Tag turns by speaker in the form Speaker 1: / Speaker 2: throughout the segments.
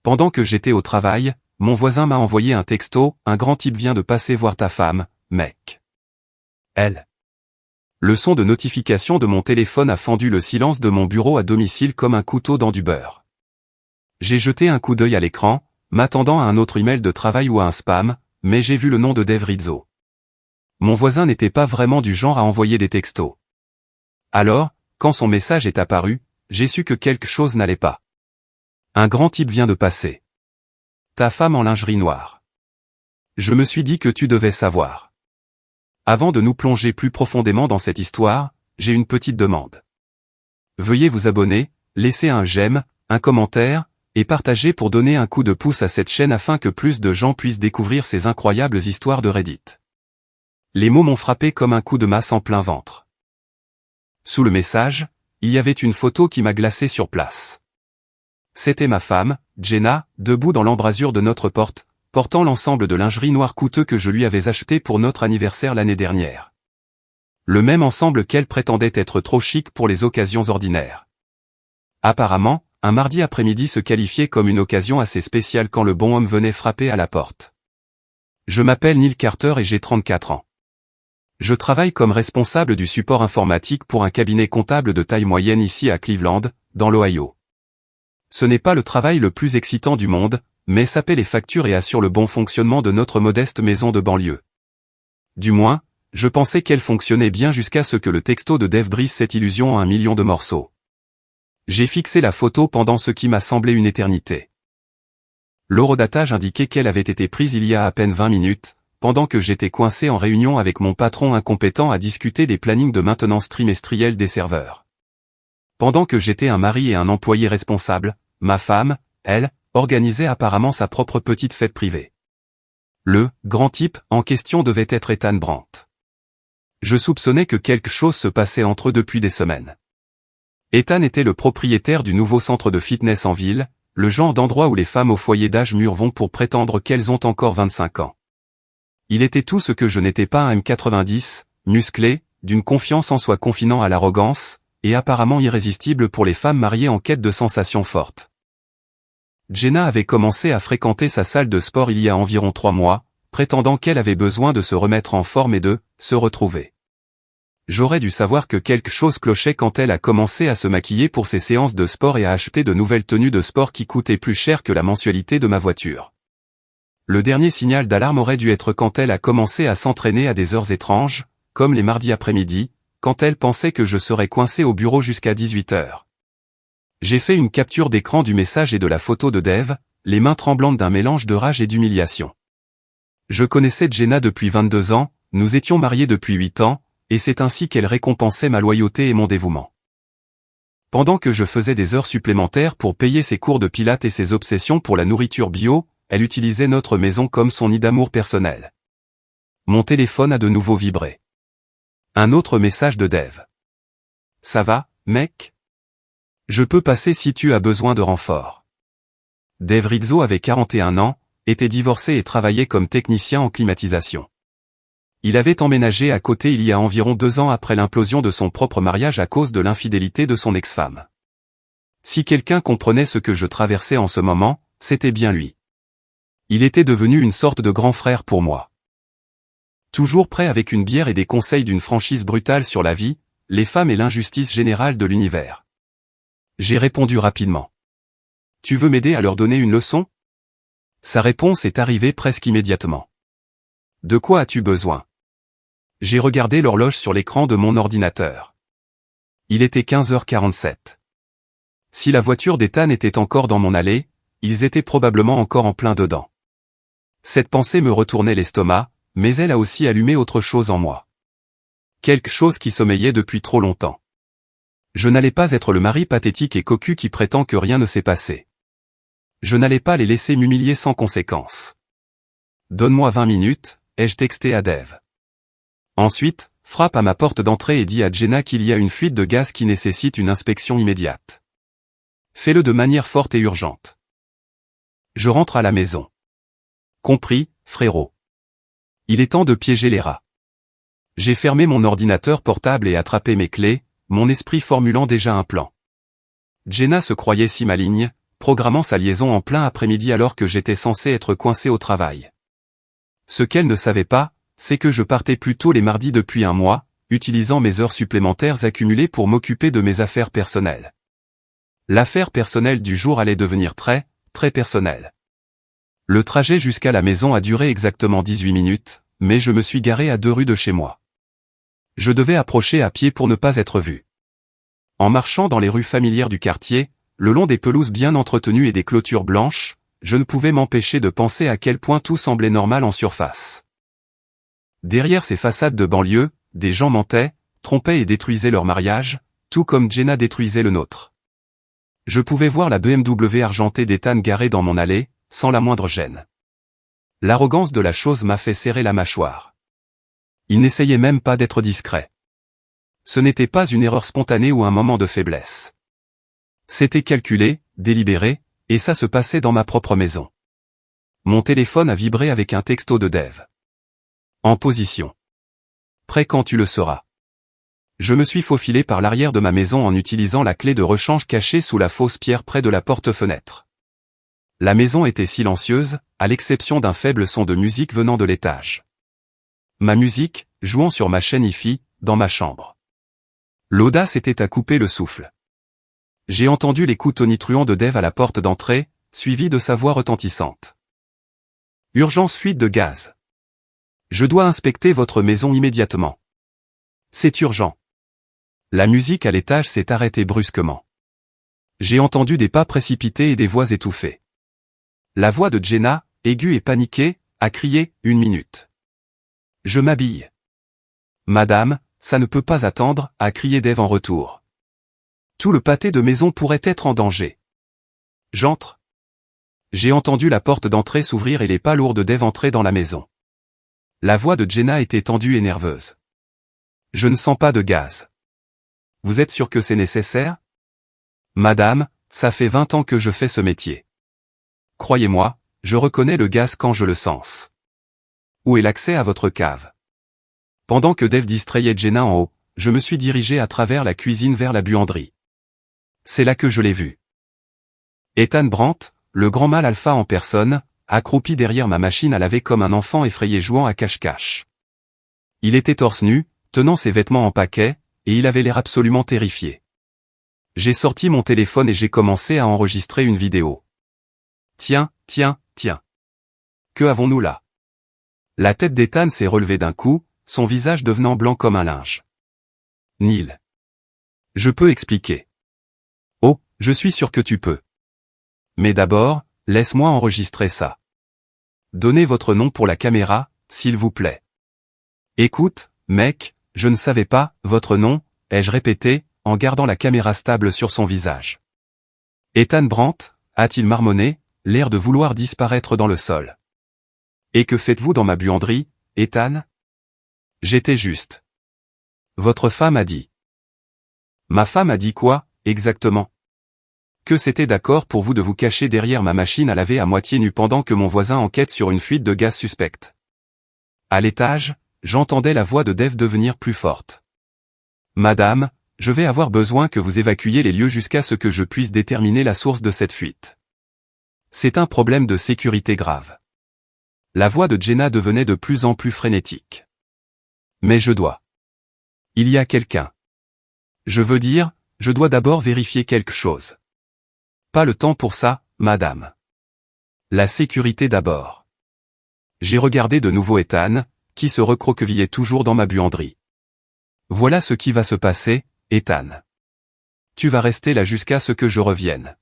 Speaker 1: Pendant que j'étais au travail, mon voisin m'a envoyé un texto, un grand type vient de passer voir ta femme, mec. Elle. Le son de notification de mon téléphone a fendu le silence de mon bureau à domicile comme un couteau dans du beurre. J'ai jeté un coup d'œil à l'écran, m'attendant à un autre email de travail ou à un spam, mais j'ai vu le nom de Dave Rizzo. Mon voisin n'était pas vraiment du genre à envoyer des textos. Alors, quand son message est apparu, j'ai su que quelque chose n'allait pas. Un grand type vient de passer. Ta femme en lingerie noire. Je me suis dit que tu devais savoir. Avant de nous plonger plus profondément dans cette histoire, j'ai une petite demande. Veuillez vous abonner, laisser un j'aime, un commentaire, et partager pour donner un coup de pouce à cette chaîne afin que plus de gens puissent découvrir ces incroyables histoires de Reddit. Les mots m'ont frappé comme un coup de masse en plein ventre. Sous le message, il y avait une photo qui m'a glacé sur place. C'était ma femme, Jenna, debout dans l'embrasure de notre porte, portant l'ensemble de lingerie noire coûteux que je lui avais acheté pour notre anniversaire l'année dernière. Le même ensemble qu'elle prétendait être trop chic pour les occasions ordinaires. Apparemment, un mardi après-midi se qualifiait comme une occasion assez spéciale quand le bon homme venait frapper à la porte. Je m'appelle Neil Carter et j'ai 34 ans. Je travaille comme responsable du support informatique pour un cabinet comptable de taille moyenne ici à Cleveland, dans l'Ohio. Ce n'est pas le travail le plus excitant du monde, mais ça paie les factures et assure le bon fonctionnement de notre modeste maison de banlieue. Du moins, je pensais qu'elle fonctionnait bien jusqu'à ce que le texto de Dave brise cette illusion en 1 million de morceaux. J'ai fixé la photo pendant ce qui m'a semblé une éternité. L'horodatage indiquait qu'elle avait été prise il y a à peine 20 minutes, pendant que j'étais coincé en réunion avec mon patron incompétent à discuter des plannings de maintenance trimestrielle des serveurs. Pendant que j'étais un mari et un employé responsable, ma femme, elle, organisait apparemment sa propre petite fête privée. Le grand type en question devait être Ethan Brandt. Je soupçonnais que quelque chose se passait entre eux depuis des semaines. Ethan était le propriétaire du nouveau centre de fitness en ville, le genre d'endroit où les femmes au foyer d'âge mûr vont pour prétendre qu'elles ont encore 25 ans. Il était tout ce que je n'étais pas, un M90, musclé, d'une confiance en soi confinant à l'arrogance, et apparemment irrésistible pour les femmes mariées en quête de sensations fortes. Jenna avait commencé à fréquenter sa salle de sport il y a environ 3 mois, prétendant qu'elle avait besoin de se remettre en forme et de se retrouver. J'aurais dû savoir que quelque chose clochait quand elle a commencé à se maquiller pour ses séances de sport et à acheter de nouvelles tenues de sport qui coûtaient plus cher que la mensualité de ma voiture. Le dernier signal d'alarme aurait dû être quand elle a commencé à s'entraîner à des heures étranges, comme les mardis après-midi, quand elle pensait que je serais coincé au bureau jusqu'à 18 h. J'ai fait une capture d'écran du message et de la photo de Dave, les mains tremblantes d'un mélange de rage et d'humiliation. Je connaissais Jenna depuis 22 ans, nous étions mariés depuis 8 ans, et c'est ainsi qu'elle récompensait ma loyauté et mon dévouement. Pendant que je faisais des heures supplémentaires pour payer ses cours de pilates et ses obsessions pour la nourriture bio, elle utilisait notre maison comme son nid d'amour personnel. Mon téléphone a de nouveau vibré. Un autre message de Dave. Ça va, mec? Je peux passer si tu as besoin de renfort. Dave Rizzo avait 41 ans, était divorcé et travaillait comme technicien en climatisation. Il avait emménagé à côté il y a environ 2 ans après l'implosion de son propre mariage à cause de l'infidélité de son ex-femme. Si quelqu'un comprenait ce que je traversais en ce moment, c'était bien lui. Il était devenu une sorte de grand frère pour moi. Toujours prêt avec une bière et des conseils d'une franchise brutale sur la vie, les femmes et l'injustice générale de l'univers. J'ai répondu rapidement. Tu veux m'aider à leur donner une leçon? Sa réponse est arrivée presque immédiatement. De quoi as-tu besoin? J'ai regardé l'horloge sur l'écran de mon ordinateur. Il était 15h47. Si la voiture d'Ethan était encore dans mon allée, ils étaient probablement encore en plein dedans. Cette pensée me retournait l'estomac, mais elle a aussi allumé autre chose en moi. Quelque chose qui sommeillait depuis trop longtemps. Je n'allais pas être le mari pathétique et cocu qui prétend que rien ne s'est passé. Je n'allais pas les laisser m'humilier sans conséquence. Donne-moi 20 minutes, ai-je texté à Dave. Ensuite, frappe à ma porte d'entrée et dit à Jenna qu'il y a une fuite de gaz qui nécessite une inspection immédiate. Fais-le de manière forte et urgente. Je rentre à la maison. Compris, frérot. Il est temps de piéger les rats. J'ai fermé mon ordinateur portable et attrapé mes clés, mon esprit formulant déjà un plan. Jenna se croyait si maligne, programmant sa liaison en plein après-midi alors que j'étais censé être coincé au travail. Ce qu'elle ne savait pas, c'est que je partais plus tôt les mardis depuis un mois, utilisant mes heures supplémentaires accumulées pour m'occuper de mes affaires personnelles. L'affaire personnelle du jour allait devenir très personnelle. Le trajet jusqu'à la maison a duré exactement 18 minutes, mais je me suis garé à 2 rues de chez moi. Je devais approcher à pied pour ne pas être vu. En marchant dans les rues familières du quartier, le long des pelouses bien entretenues et des clôtures blanches, je ne pouvais m'empêcher de penser à quel point tout semblait normal en surface. Derrière ces façades de banlieue, des gens mentaient, trompaient et détruisaient leur mariage, tout comme Jenna détruisait le nôtre. Je pouvais voir la BMW argentée d'Ethan garée dans mon allée, sans la moindre gêne. L'arrogance de la chose m'a fait serrer la mâchoire. Il n'essayait même pas d'être discret. Ce n'était pas une erreur spontanée ou un moment de faiblesse. C'était calculé, délibéré, et ça se passait dans ma propre maison. Mon téléphone a vibré avec un texto de Dave. En position. Prêt quand tu le seras. Je me suis faufilé par l'arrière de ma maison en utilisant la clé de rechange cachée sous la fausse pierre près de la porte-fenêtre. La maison était silencieuse, à l'exception d'un faible son de musique venant de l'étage. Ma musique, jouant sur ma chaîne Hi-Fi, dans ma chambre. L'audace était à couper le souffle. J'ai entendu les coups tonitruants de Dave à la porte d'entrée, suivi de sa voix retentissante. Urgence fuite de gaz. Je dois inspecter votre maison immédiatement. C'est urgent. La musique à l'étage s'est arrêtée brusquement. J'ai entendu des pas précipités et des voix étouffées. La voix de Jenna, aiguë et paniquée, a crié « 1 minute. » Je m'habille. Madame, ça ne peut pas attendre, a crié Dave en retour. Tout le pâté de maison pourrait être en danger. J'entre. J'ai entendu la porte d'entrée s'ouvrir et les pas lourds de Dave entrer dans la maison. La voix de Jenna était tendue et nerveuse. Je ne sens pas de gaz. Vous êtes sûr que c'est nécessaire? Madame, ça fait 20 ans que je fais ce métier. Croyez-moi, je reconnais le gaz quand je le sens. Où est l'accès à votre cave? Pendant que Dave distrayait Jenna en haut, je me suis dirigé à travers la cuisine vers la buanderie. C'est là que je l'ai vu. Ethan Brandt, le grand mâle alpha en personne, accroupi derrière ma machine à laver comme un enfant effrayé jouant à cache-cache. Il était torse nu, tenant ses vêtements en paquet, et il avait l'air absolument terrifié. J'ai sorti mon téléphone et j'ai commencé à enregistrer une vidéo. Tiens. Que avons-nous là? La tête d'Ethan s'est relevée d'un coup, son visage devenant blanc comme un linge. Neil. Je peux expliquer. Oh, je suis sûr que tu peux. Mais d'abord, laisse-moi enregistrer ça. Donnez votre nom pour la caméra, s'il vous plaît. Écoute, mec, je ne savais pas, votre nom, ai-je répété, en gardant la caméra stable sur son visage. Ethan Brandt, a-t-il marmonné, l'air de vouloir disparaître dans le sol. Et que faites-vous dans ma buanderie, Ethan? J'étais juste. Votre femme a dit. Ma femme a dit quoi, exactement? Que c'était d'accord pour vous de vous cacher derrière ma machine à laver à moitié nue pendant que mon voisin enquête sur une fuite de gaz suspecte. À l'étage, j'entendais la voix de Dave devenir plus forte. Madame, je vais avoir besoin que vous évacuiez les lieux jusqu'à ce que je puisse déterminer la source de cette fuite. C'est un problème de sécurité grave. La voix de Jenna devenait de plus en plus frénétique. Mais je dois. Il y a quelqu'un. Je veux dire, je dois d'abord vérifier quelque chose. Pas le temps pour ça, madame. La sécurité d'abord. J'ai regardé de nouveau Ethan, qui se recroquevillait toujours dans ma buanderie. Voilà ce qui va se passer, Ethan. Tu vas rester là jusqu'à ce que je revienne.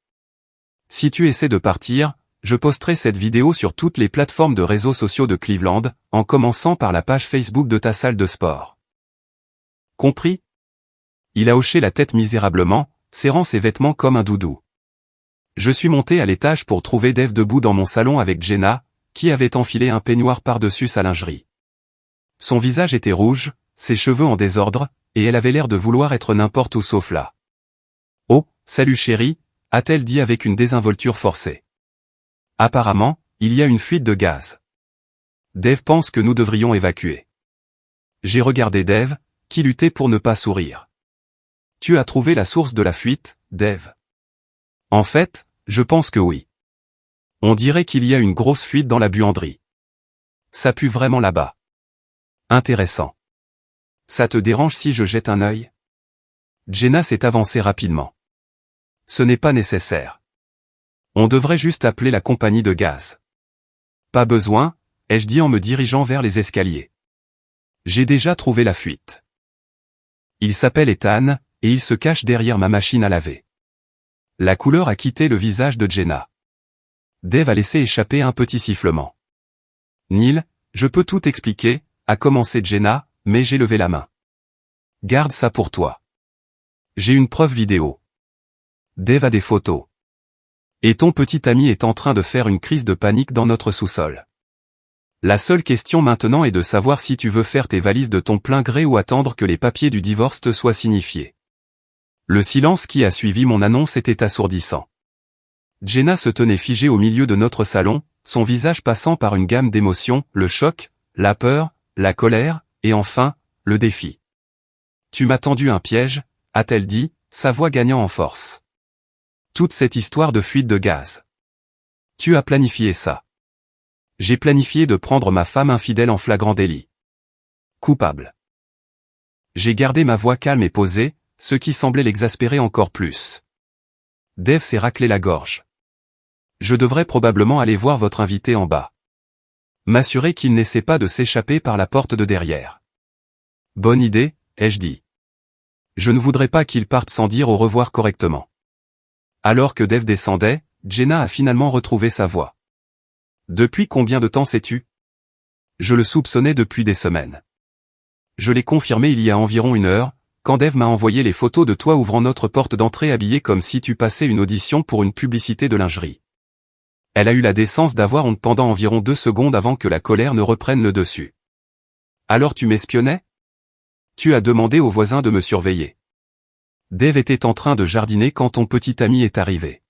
Speaker 1: Si tu essaies de partir, je posterai cette vidéo sur toutes les plateformes de réseaux sociaux de Cleveland, en commençant par la page Facebook de ta salle de sport. Compris? Il a hoché la tête misérablement, serrant ses vêtements comme un doudou. Je suis monté à l'étage pour trouver Dave debout dans mon salon avec Jenna, qui avait enfilé un peignoir par-dessus sa lingerie. Son visage était rouge, ses cheveux en désordre, et elle avait l'air de vouloir être n'importe où sauf là. « Oh, salut chérie », a-t-elle dit avec une désinvolture forcée. Apparemment, il y a une fuite de gaz. Dave pense que nous devrions évacuer. J'ai regardé Dave, qui luttait pour ne pas sourire. Tu as trouvé la source de la fuite, Dave? En fait, Je pense que oui. On dirait qu'il y a une grosse fuite dans la buanderie. Ça pue vraiment là-bas. Intéressant. Ça te dérange si je jette un œil? Jenna s'est avancée rapidement. Ce n'est pas nécessaire. On devrait juste appeler la compagnie de gaz. Pas besoin, ai-je dit en me dirigeant vers les escaliers. J'ai déjà trouvé la fuite. Il s'appelle Ethan, et il se cache derrière ma machine à laver. La couleur a quitté le visage de Jenna. Dave a laissé échapper un petit sifflement. Neil, je peux tout expliquer, a commencé Jenna, mais j'ai levé la main. Garde ça pour toi. J'ai une preuve vidéo. Dave a des photos. Et ton petit ami est en train de faire une crise de panique dans notre sous-sol. La seule question maintenant est de savoir si tu veux faire tes valises de ton plein gré ou attendre que les papiers du divorce te soient signifiés. Le silence qui a suivi mon annonce était assourdissant. Jenna se tenait figée au milieu de notre salon, son visage passant par une gamme d'émotions, le choc, la peur, la colère, et enfin, le défi. Tu m'as tendu un piège, a-t-elle dit, sa voix gagnant en force. Toute cette histoire de fuite de gaz. Tu as planifié ça. J'ai planifié de prendre ma femme infidèle en flagrant délit. Coupable. J'ai gardé ma voix calme et posée, ce qui semblait l'exaspérer encore plus. Dave s'est raclé la gorge. Je devrais probablement aller voir votre invité en bas. M'assurer qu'il n'essaie pas de s'échapper par la porte de derrière. Bonne idée, ai-je dit. Je ne voudrais pas qu'il parte sans dire au revoir correctement. Alors que Dave descendait, Jenna a finalement retrouvé sa voix. Depuis combien de temps sais-tu? Je le soupçonnais depuis des semaines. Je l'ai confirmé il y a environ 1 heure, quand Dave m'a envoyé les photos de toi ouvrant notre porte d'entrée habillée comme si tu passais une audition pour une publicité de lingerie. Elle a eu la décence d'avoir honte pendant environ 2 secondes avant que la colère ne reprenne le dessus. Alors tu m'espionnais? Tu as demandé aux voisins de me surveiller. Dave était en train de jardiner quand ton petit ami est arrivé.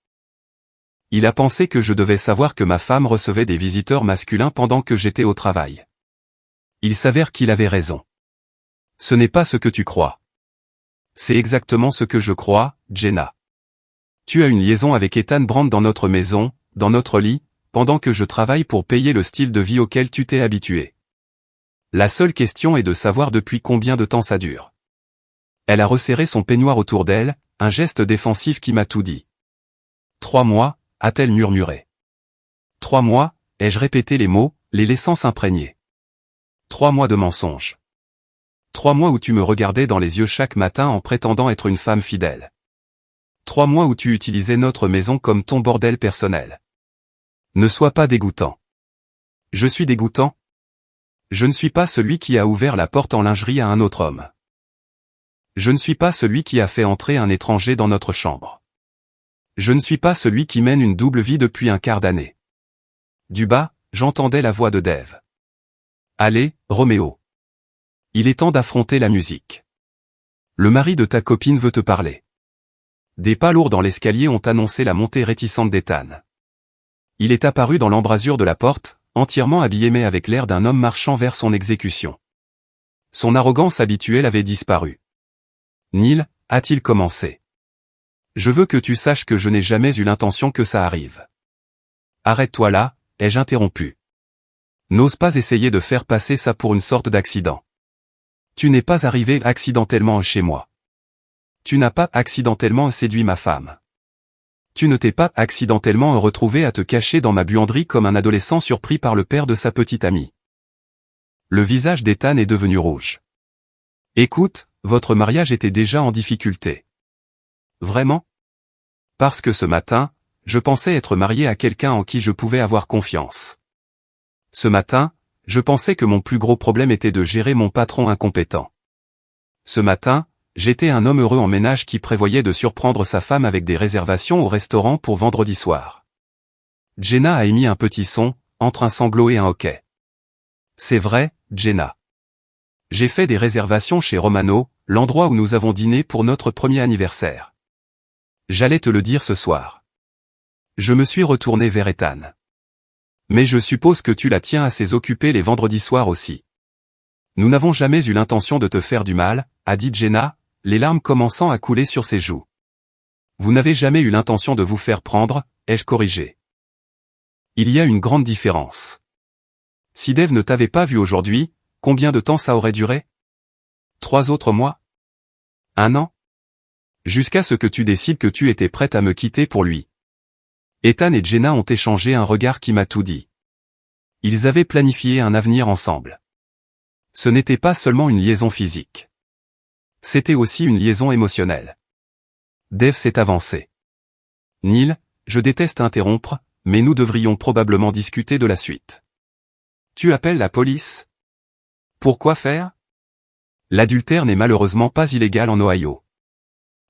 Speaker 1: Il a pensé que je devais savoir que ma femme recevait des visiteurs masculins pendant que j'étais au travail. Il s'avère qu'il avait raison. Ce n'est pas ce que tu crois. C'est exactement ce que je crois, Jenna. Tu as une liaison avec Ethan Brand dans notre maison, dans notre lit, pendant que je travaille pour payer le style de vie auquel tu t'es habitué. La seule question est de savoir depuis combien de temps ça dure. Elle a resserré son peignoir autour d'elle, un geste défensif qui m'a tout dit. 3 mois, a-t-elle murmuré. 3 mois, ai-je répété les mots, les laissant s'imprégner. 3 mois de mensonges. 3 mois où tu me regardais dans les yeux chaque matin en prétendant être une femme fidèle. 3 mois où tu utilisais notre maison comme ton bordel personnel. Ne sois pas dégoûtant. Je suis dégoûtant? Je ne suis pas celui qui a ouvert la porte en lingerie à un autre homme. Je ne suis pas celui qui a fait entrer un étranger dans notre chambre. Je ne suis pas celui qui mène une double vie depuis un quart d'année. Du bas, j'entendais la voix de Dave. Allez, Roméo. Il est temps d'affronter la musique. Le mari de ta copine veut te parler. Des pas lourds dans l'escalier ont annoncé la montée réticente d'Ethan. Il est apparu dans l'embrasure de la porte, entièrement habillé mais avec l'air d'un homme marchant vers son exécution. Son arrogance habituelle avait disparu. Neil, a-t-il commencé. Je veux que tu saches que je n'ai jamais eu l'intention que ça arrive. Arrête-toi là, ai-je interrompu. N'ose pas essayer de faire passer ça pour une sorte d'accident. Tu n'es pas arrivé accidentellement chez moi. Tu n'as pas accidentellement séduit ma femme. Tu ne t'es pas accidentellement retrouvé à te cacher dans ma buanderie comme un adolescent surpris par le père de sa petite amie. Le visage d'Ethan est devenu rouge. Écoute, votre mariage était déjà en difficulté. Vraiment? Parce que ce matin, je pensais être marié à quelqu'un en qui je pouvais avoir confiance. Ce matin, je pensais que mon plus gros problème était de gérer mon patron incompétent. Ce matin, j'étais un homme heureux en ménage qui prévoyait de surprendre sa femme avec des réservations au restaurant pour vendredi soir. Jenna a émis un petit son, entre un sanglot et un hoquet. C'est vrai, Jenna. J'ai fait des réservations chez Romano, l'endroit où nous avons dîné pour notre premier anniversaire. J'allais te le dire ce soir. Je me suis retourné vers Ethan. Mais je suppose que tu la tiens assez occupée les vendredis soirs aussi. Nous n'avons jamais eu l'intention de te faire du mal, a dit Jenna, les larmes commençant à couler sur ses joues. Vous n'avez jamais eu l'intention de vous faire prendre, ai-je corrigé. Il y a une grande différence. Si Dave ne t'avait pas vu aujourd'hui, combien de temps ça aurait duré? 3 autres mois? 1 an? Jusqu'à ce que tu décides que tu étais prête à me quitter pour lui. Ethan et Jenna ont échangé un regard qui m'a tout dit. Ils avaient planifié un avenir ensemble. Ce n'était pas seulement une liaison physique. C'était aussi une liaison émotionnelle. Dave s'est avancé. Neil, je déteste interrompre, mais nous devrions probablement discuter de la suite. Tu appelles la police? Pourquoi faire? L'adultère n'est malheureusement pas illégal en Ohio.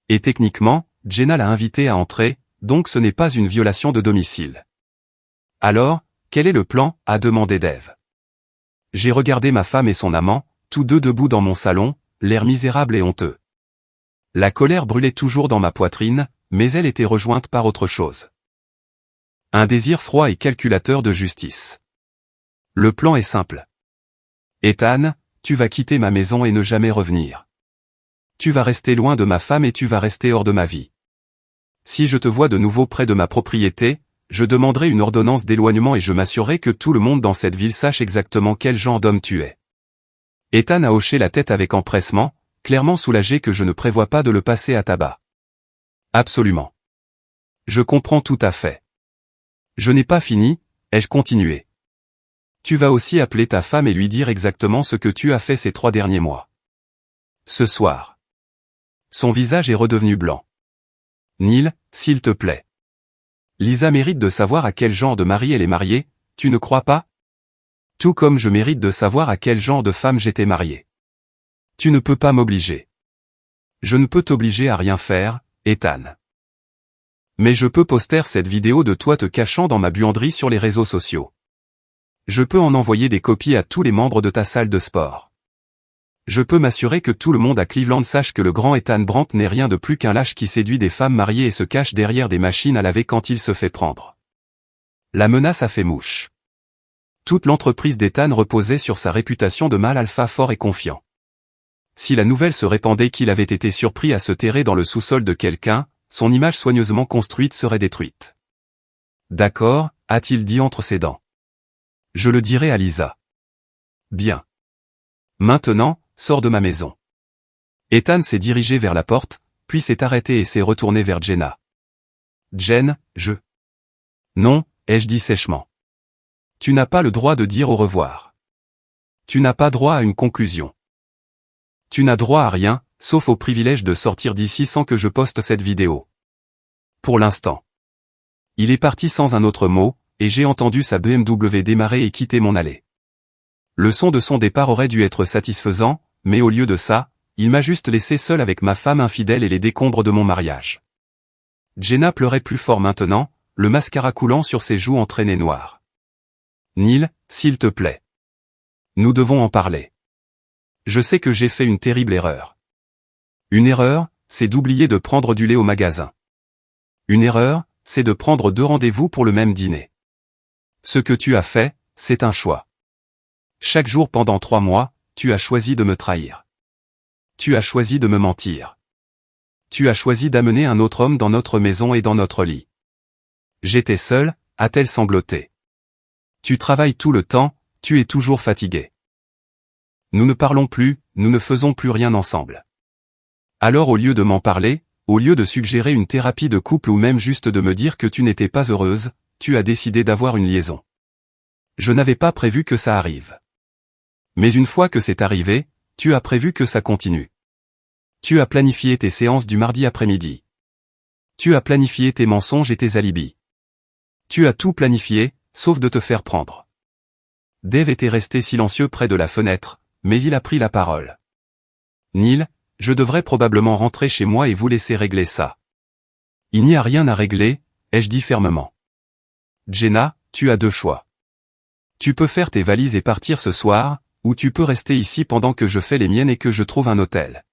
Speaker 1: Et techniquement, Jenna l'a invité à entrer, donc ce n'est pas une violation de domicile. Alors, quel est le plan? A demandé Dave. J'ai regardé ma femme et son amant, tous deux debout dans mon salon, l'air misérable et honteux. La colère brûlait toujours dans ma poitrine, mais elle était rejointe par autre chose. Un désir froid et calculateur de justice. Le plan est simple. Ethan, tu vas quitter ma maison et ne jamais revenir. Tu vas rester loin de ma femme et tu vas rester hors de ma vie. Si je te vois de nouveau près de ma propriété, je demanderai une ordonnance d'éloignement et je m'assurerai que tout le monde dans cette ville sache exactement quel genre d'homme tu es. Ethan a hoché la tête avec empressement, clairement soulagé que je ne prévois pas de le passer à tabac. Absolument. Je comprends tout à fait. Je n'ai pas fini, ai-je continué. Tu vas aussi appeler ta femme et lui dire exactement ce que tu as fait ces 3 derniers mois. Ce soir. Son visage est redevenu blanc. Neil, s'il te plaît. Lisa mérite de savoir à quel genre de mari elle est mariée, tu ne crois pas? Tout comme je mérite de savoir à quel genre de femme j'étais marié. Tu ne peux pas m'obliger. Je ne peux t'obliger à rien faire, Ethan. Mais je peux poster cette vidéo de toi te cachant dans ma buanderie sur les réseaux sociaux. Je peux en envoyer des copies à tous les membres de ta salle de sport. Je peux m'assurer que tout le monde à Cleveland sache que le grand Ethan Brandt n'est rien de plus qu'un lâche qui séduit des femmes mariées et se cache derrière des machines à laver quand il se fait prendre. La menace a fait mouche. Toute l'entreprise d'Ethan reposait sur sa réputation de mâle alpha fort et confiant. Si la nouvelle se répandait qu'il avait été surpris à se terrer dans le sous-sol de quelqu'un, son image soigneusement construite serait détruite. D'accord, a-t-il dit entre ses dents. Je le dirai à Lisa. Bien. Maintenant, sors de ma maison. Ethan s'est dirigé vers la porte, puis s'est arrêté et s'est retourné vers Jenna. Jen, Non, ai-je dit sèchement. Tu n'as pas le droit de dire au revoir. Tu n'as pas droit à une conclusion. Tu n'as droit à rien, sauf au privilège de sortir d'ici sans que je poste cette vidéo. Pour l'instant. Il est parti sans un autre mot, et j'ai entendu sa BMW démarrer et quitter mon allée. Le son de son départ aurait dû être satisfaisant, mais au lieu de ça, il m'a juste laissé seul avec ma femme infidèle et les décombres de mon mariage. Jenna pleurait plus fort maintenant, le mascara coulant sur ses joues entraînées noires. Neil, s'il te plaît. Nous devons en parler. Je sais que j'ai fait une terrible erreur. Une erreur, c'est d'oublier de prendre du lait au magasin. Une erreur, c'est de prendre 2 rendez-vous pour le même dîner. Ce que tu as fait, c'est un choix. Chaque jour pendant 3 mois, tu as choisi de me trahir. Tu as choisi de me mentir. Tu as choisi d'amener un autre homme dans notre maison et dans notre lit. J'étais seule, a-t-elle sangloté. Tu travailles tout le temps, tu es toujours fatigué. Nous ne parlons plus, nous ne faisons plus rien ensemble. Alors au lieu de m'en parler, au lieu de suggérer une thérapie de couple ou même juste de me dire que tu n'étais pas heureuse, tu as décidé d'avoir une liaison. Je n'avais pas prévu que ça arrive. Mais une fois que c'est arrivé, tu as prévu que ça continue. Tu as planifié tes séances du mardi après-midi. Tu as planifié tes mensonges et tes alibis. Tu as tout planifié, sauf de te faire prendre. Dave était resté silencieux près de la fenêtre, mais il a pris la parole. Neil, je devrais probablement rentrer chez moi et vous laisser régler ça. Il n'y a rien à régler, ai-je dit fermement. Jenna, tu as 2 choix. Tu peux faire tes valises et partir ce soir, ou tu peux rester ici pendant que je fais les miennes et que je trouve un hôtel.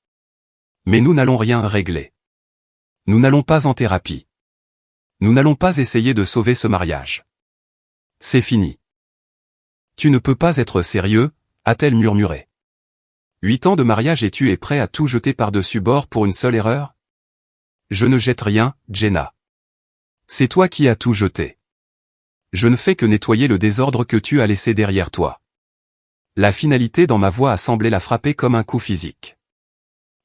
Speaker 1: Mais nous n'allons rien régler. Nous n'allons pas en thérapie. Nous n'allons pas essayer de sauver ce mariage. C'est fini. Tu ne peux pas être sérieux, a-t-elle murmuré. 8 ans de mariage et tu es prêt à tout jeter par-dessus bord pour une seule erreur? Je ne jette rien, Jenna. C'est toi qui as tout jeté. Je ne fais que nettoyer le désordre que tu as laissé derrière toi. La finalité dans ma voix a semblé la frapper comme un coup physique.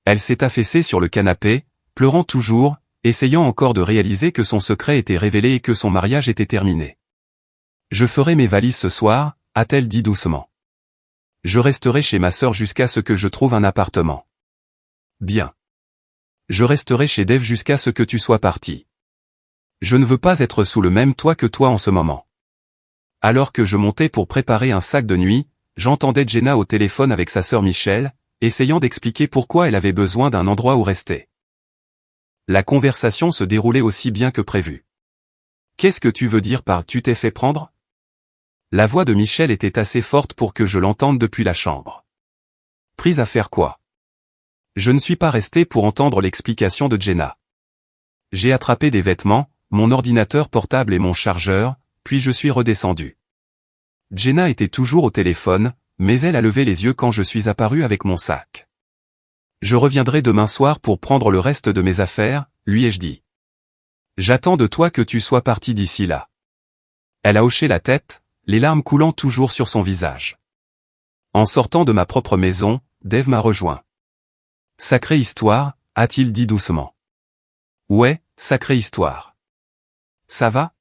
Speaker 1: Elle s'est affaissée sur le canapé, pleurant toujours, essayant encore de réaliser que son secret était révélé et que son mariage était terminé. Je ferai mes valises ce soir, a-t-elle dit doucement. Je resterai chez ma sœur jusqu'à ce que je trouve un appartement. Bien. Je resterai chez Dave jusqu'à ce que tu sois parti. Je ne veux pas être sous le même toit que toi en ce moment. Alors que je montais pour préparer un sac de nuit, j'entendais Jenna au téléphone avec sa sœur Michelle, essayant d'expliquer pourquoi elle avait besoin d'un endroit où rester. La conversation se déroulait aussi bien que prévu. Qu'est-ce que tu veux dire par « tu t'es fait prendre » ? La voix de Michelle était assez forte pour que je l'entende depuis la chambre. Prise à faire quoi ? Je ne suis pas resté pour entendre l'explication de Jenna. J'ai attrapé des vêtements, mon ordinateur portable et mon chargeur, puis je suis redescendu. Jenna était toujours au téléphone, mais elle a levé les yeux quand je suis apparu avec mon sac. Je reviendrai demain soir pour prendre le reste de mes affaires, lui ai-je dit. J'attends de toi que tu sois parti d'ici là. Elle a hoché la tête, les larmes coulant toujours sur son visage. En sortant de ma propre maison, Dave m'a rejoint. Sacrée histoire, a-t-il dit doucement. Ouais, sacrée histoire. Ça va ?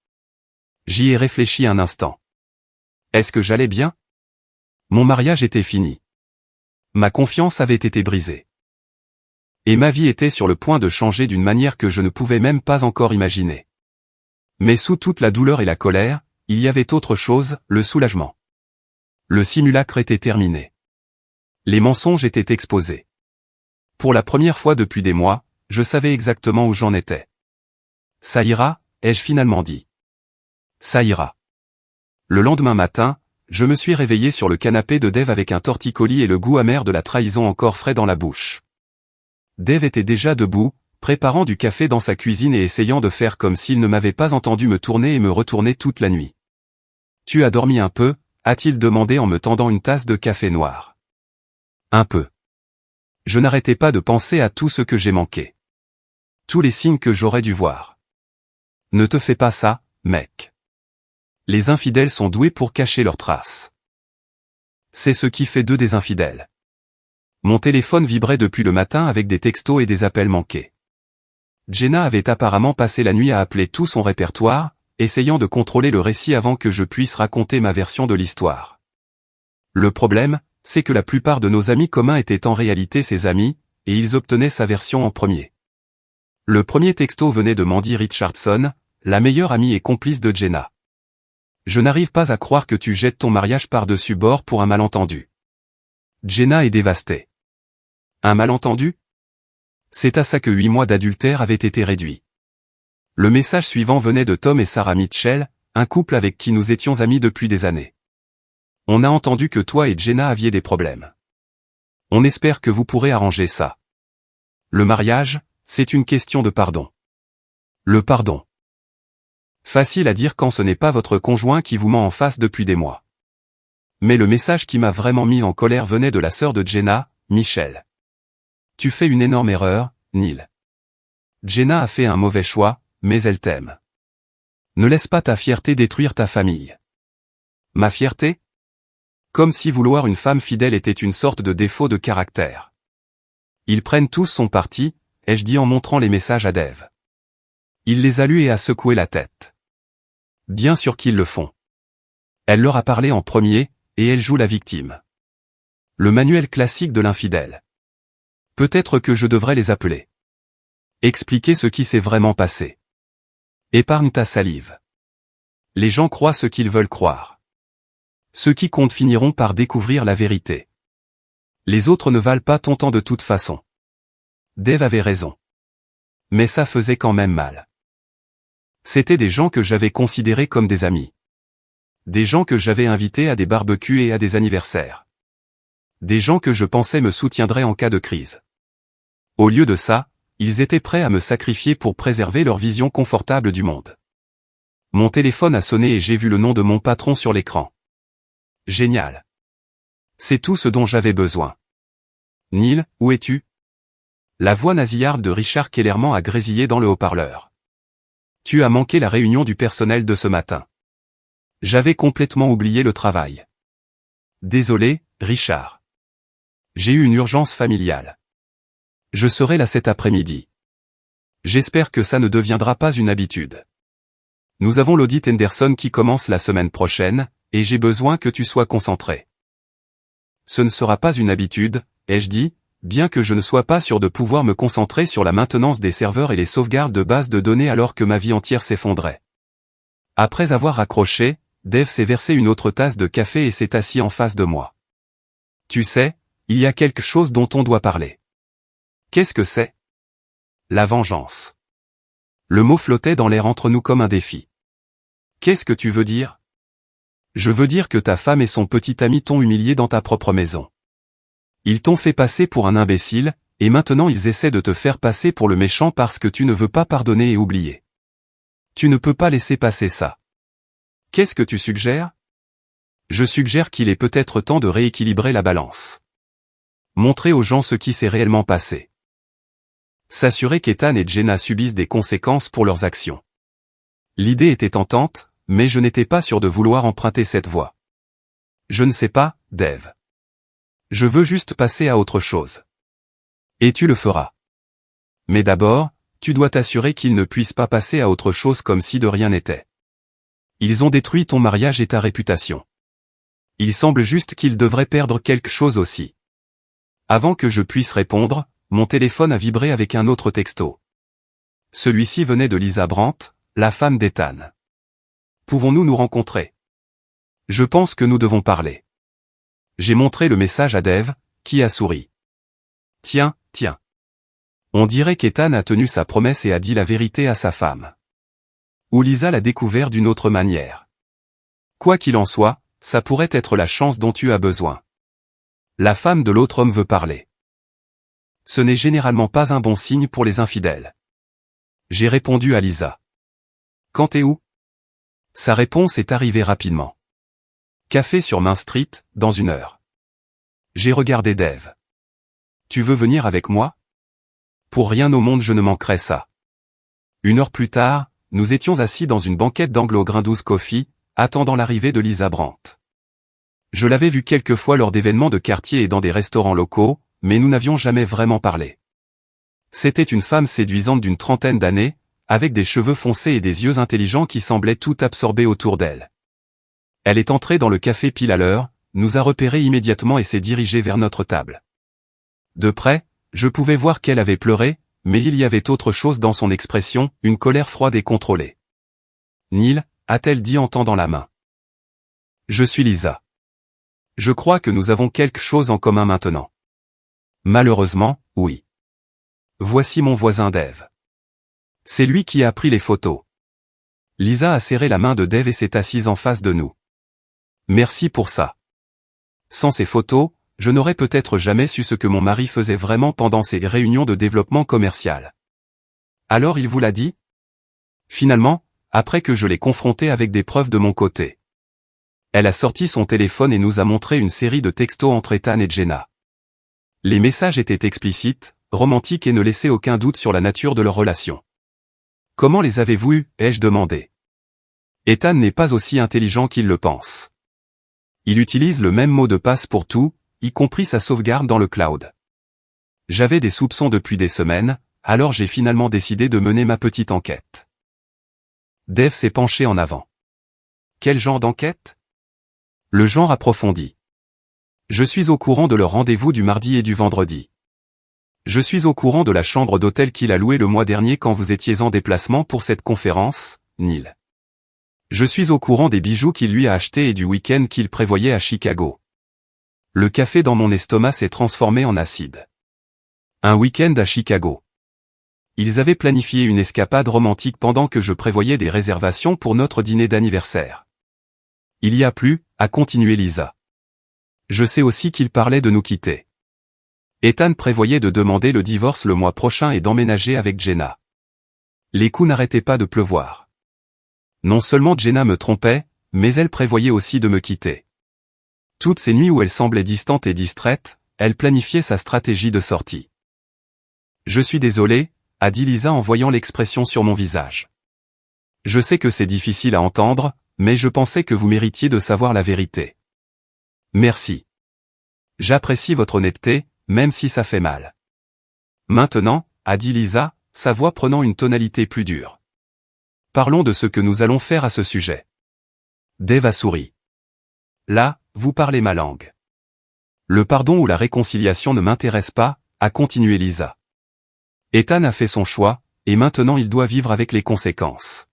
Speaker 1: J'y ai réfléchi un instant. Est-ce que j'allais bien ? Mon mariage était fini. Ma confiance avait été brisée. Et ma vie était sur le point de changer d'une manière que je ne pouvais même pas encore imaginer. Mais sous toute la douleur et la colère, il y avait autre chose, le soulagement. Le simulacre était terminé. Les mensonges étaient exposés. Pour la première fois depuis des mois, je savais exactement où j'en étais. Ça ira, ai-je finalement dit. Ça ira. Le lendemain matin, je me suis réveillé sur le canapé de Dave avec un torticolis et le goût amer de la trahison encore frais dans la bouche. Dave était déjà debout, préparant du café dans sa cuisine et essayant de faire comme s'il ne m'avait pas entendu me tourner et me retourner toute la nuit. « Tu as dormi un peu ?» a-t-il demandé en me tendant une tasse de café noir. Un peu. Je n'arrêtais pas de penser à tout ce que j'ai manqué. Tous les signes que j'aurais dû voir. Ne te fais pas ça, mec. Les infidèles sont doués pour cacher leurs traces. C'est ce qui fait d'eux des infidèles. Mon téléphone vibrait depuis le matin avec des textos et des appels manqués. Jenna avait apparemment passé la nuit à appeler tout son répertoire, essayant de contrôler le récit avant que je puisse raconter ma version de l'histoire. Le problème, c'est que la plupart de nos amis communs étaient en réalité ses amis, et ils obtenaient sa version en premier. Le premier texto venait de Mandy Richardson, la meilleure amie et complice de Jenna. Je n'arrive pas à croire que tu jettes ton mariage par-dessus bord pour un malentendu. Jenna est dévastée. Un malentendu ? C'est à ça que 8 mois d'adultère avaient été réduits. Le message suivant venait de Tom et Sarah Mitchell, un couple avec qui nous étions amis depuis des années. On a entendu que toi et Jenna aviez des problèmes. On espère que vous pourrez arranger ça. Le mariage, c'est une question de pardon. Le pardon. Facile à dire quand ce n'est pas votre conjoint qui vous ment en face depuis des mois. Mais le message qui m'a vraiment mis en colère venait de la sœur de Jenna, Michelle. Tu fais une énorme erreur, Neil. Jenna a fait un mauvais choix, mais elle t'aime. Ne laisse pas ta fierté détruire ta famille. Ma fierté ? Comme si vouloir une femme fidèle était une sorte de défaut de caractère. Ils prennent tous son parti, ai-je dit en montrant les messages à Dave. Il les a lus et a secoué la tête. Bien sûr qu'ils le font. Elle leur a parlé en premier, et elle joue la victime. Le manuel classique de l'infidèle. Peut-être que je devrais les appeler. Expliquer ce qui s'est vraiment passé. Épargne ta salive. Les gens croient ce qu'ils veulent croire. Ceux qui comptent finiront par découvrir la vérité. Les autres ne valent pas ton temps de toute façon. Dave avait raison. Mais ça faisait quand même mal. C'étaient des gens que j'avais considérés comme des amis. Des gens que j'avais invités à des barbecues et à des anniversaires. Des gens que je pensais me soutiendraient en cas de crise. Au lieu de ça, ils étaient prêts à me sacrifier pour préserver leur vision confortable du monde. Mon téléphone a sonné et j'ai vu le nom de mon patron sur l'écran. Génial. C'est tout ce dont j'avais besoin. Neil, où es-tu ? La voix nasillarde de Richard Kellerman a grésillé dans le haut-parleur. Tu as manqué la réunion du personnel de ce matin. J'avais complètement oublié le travail. Désolé, Richard. J'ai eu une urgence familiale. Je serai là cet après-midi. J'espère que ça ne deviendra pas une habitude. Nous avons l'audit Henderson qui commence la semaine prochaine, et j'ai besoin que tu sois concentré. Ce ne sera pas une habitude, ai-je dit, bien que je ne sois pas sûr de pouvoir me concentrer sur la maintenance des serveurs et les sauvegardes de bases de données alors que ma vie entière s'effondrait. Après avoir raccroché, Dave s'est versé une autre tasse de café et s'est assis en face de moi. Tu sais, il y a quelque chose dont on doit parler. Qu'est-ce que c'est? La vengeance. Le mot flottait dans l'air entre nous comme un défi. Qu'est-ce que tu veux dire? Je veux dire que ta femme et son petit ami t'ont humilié dans ta propre maison. Ils t'ont fait passer pour un imbécile, et maintenant ils essaient de te faire passer pour le méchant parce que tu ne veux pas pardonner et oublier. Tu ne peux pas laisser passer ça. Qu'est-ce que tu suggères? Je suggère qu'il est peut-être temps de rééquilibrer la balance. Montrer aux gens ce qui s'est réellement passé. S'assurer qu'Ethan et Jenna subissent des conséquences pour leurs actions. L'idée était tentante, mais je n'étais pas sûr de vouloir emprunter cette voie. Je ne sais pas, Dave. Je veux juste passer à autre chose. Et tu le feras. Mais d'abord, tu dois t'assurer qu'ils ne puissent pas passer à autre chose comme si de rien n'était. Ils ont détruit ton mariage et ta réputation. Il semble juste qu'ils devraient perdre quelque chose aussi. Avant que je puisse répondre, mon téléphone a vibré avec un autre texto. Celui-ci venait de Lisa Brandt, la femme d'Ethan. Pouvons-nous nous rencontrer? Je pense que nous devons parler. J'ai montré le message à Dave, qui a souri. Tiens. On dirait qu'Ethan a tenu sa promesse et a dit la vérité à sa femme. Ou Lisa l'a découvert d'une autre manière. Quoi qu'il en soit, ça pourrait être la chance dont tu as besoin. La femme de l'autre homme veut parler. Ce n'est généralement pas un bon signe pour les infidèles. J'ai répondu à Lisa. Quand et où? Sa réponse est arrivée rapidement. Café sur Main Street, dans 1 heure. J'ai regardé Dave. Tu veux venir avec moi? Pour rien au monde je ne manquerais ça. 1 heure plus tard, nous étions assis dans une banquette d'Anglo Grindous Coffee, attendant l'arrivée de Lisa Brandt. Je l'avais vue quelques fois lors d'événements de quartier et dans des restaurants locaux, mais nous n'avions jamais vraiment parlé. C'était une femme séduisante d'une 30aine d'années, avec des cheveux foncés et des yeux intelligents qui semblaient tout absorber autour d'elle. Elle est entrée dans le café pile à l'heure, nous a repérés immédiatement et s'est dirigée vers notre table. De près, je pouvais voir qu'elle avait pleuré, mais il y avait autre chose dans son expression, une colère froide et contrôlée. Neil, a-t-elle dit en tendant la main. Je suis Lisa. Je crois que nous avons quelque chose en commun maintenant. Malheureusement, oui. Voici mon voisin Dave. C'est lui qui a pris les photos. Lisa a serré la main de Dave et s'est assise en face de nous. Merci pour ça. Sans ces photos, je n'aurais peut-être jamais su ce que mon mari faisait vraiment pendant ses réunions de développement commercial. Alors il vous l'a dit? Finalement, après que je l'ai confronté avec des preuves de mon côté. Elle a sorti son téléphone et nous a montré une série de textos entre Ethan et Jenna. Les messages étaient explicites, romantiques et ne laissaient aucun doute sur la nature de leur relation. Comment les avez-vous eus, ai-je demandé. Ethan n'est pas aussi intelligent qu'il le pense. Il utilise le même mot de passe pour tout, y compris sa sauvegarde dans le cloud. J'avais des soupçons depuis des semaines, alors j'ai finalement décidé de mener ma petite enquête. Dave s'est penché en avant. Quel genre d'enquête? Le genre approfondi. Je suis au courant de leur rendez-vous du mardi et du vendredi. Je suis au courant de la chambre d'hôtel qu'il a louée le mois dernier quand vous étiez en déplacement pour cette conférence, Neil. Je suis au courant des bijoux qu'il lui a achetés et du week-end qu'il prévoyait à Chicago. Le café dans mon estomac s'est transformé en acide. Un week-end à Chicago. Ils avaient planifié une escapade romantique pendant que je prévoyais des réservations pour notre dîner d'anniversaire. Il y a plus, a continué Lisa. Je sais aussi qu'ils parlaient de nous quitter. Ethan prévoyait de demander le divorce le mois prochain et d'emménager avec Jenna. Les coups n'arrêtaient pas de pleuvoir. Non seulement Jenna me trompait, mais elle prévoyait aussi de me quitter. Toutes ces nuits où elle semblait distante et distraite, elle planifiait sa stratégie de sortie. Je suis désolé, a dit Lisa en voyant l'expression sur mon visage. Je sais que c'est difficile à entendre, mais je pensais que vous méritiez de savoir la vérité. Merci. J'apprécie votre honnêteté, même si ça fait mal. Maintenant, a dit Lisa, sa voix prenant une tonalité plus dure. Parlons de ce que nous allons faire à ce sujet. Dave a souri. Là, vous parlez ma langue. Le pardon ou la réconciliation ne m'intéresse pas, a continué Lisa. Ethan a fait son choix, et maintenant il doit vivre avec les conséquences.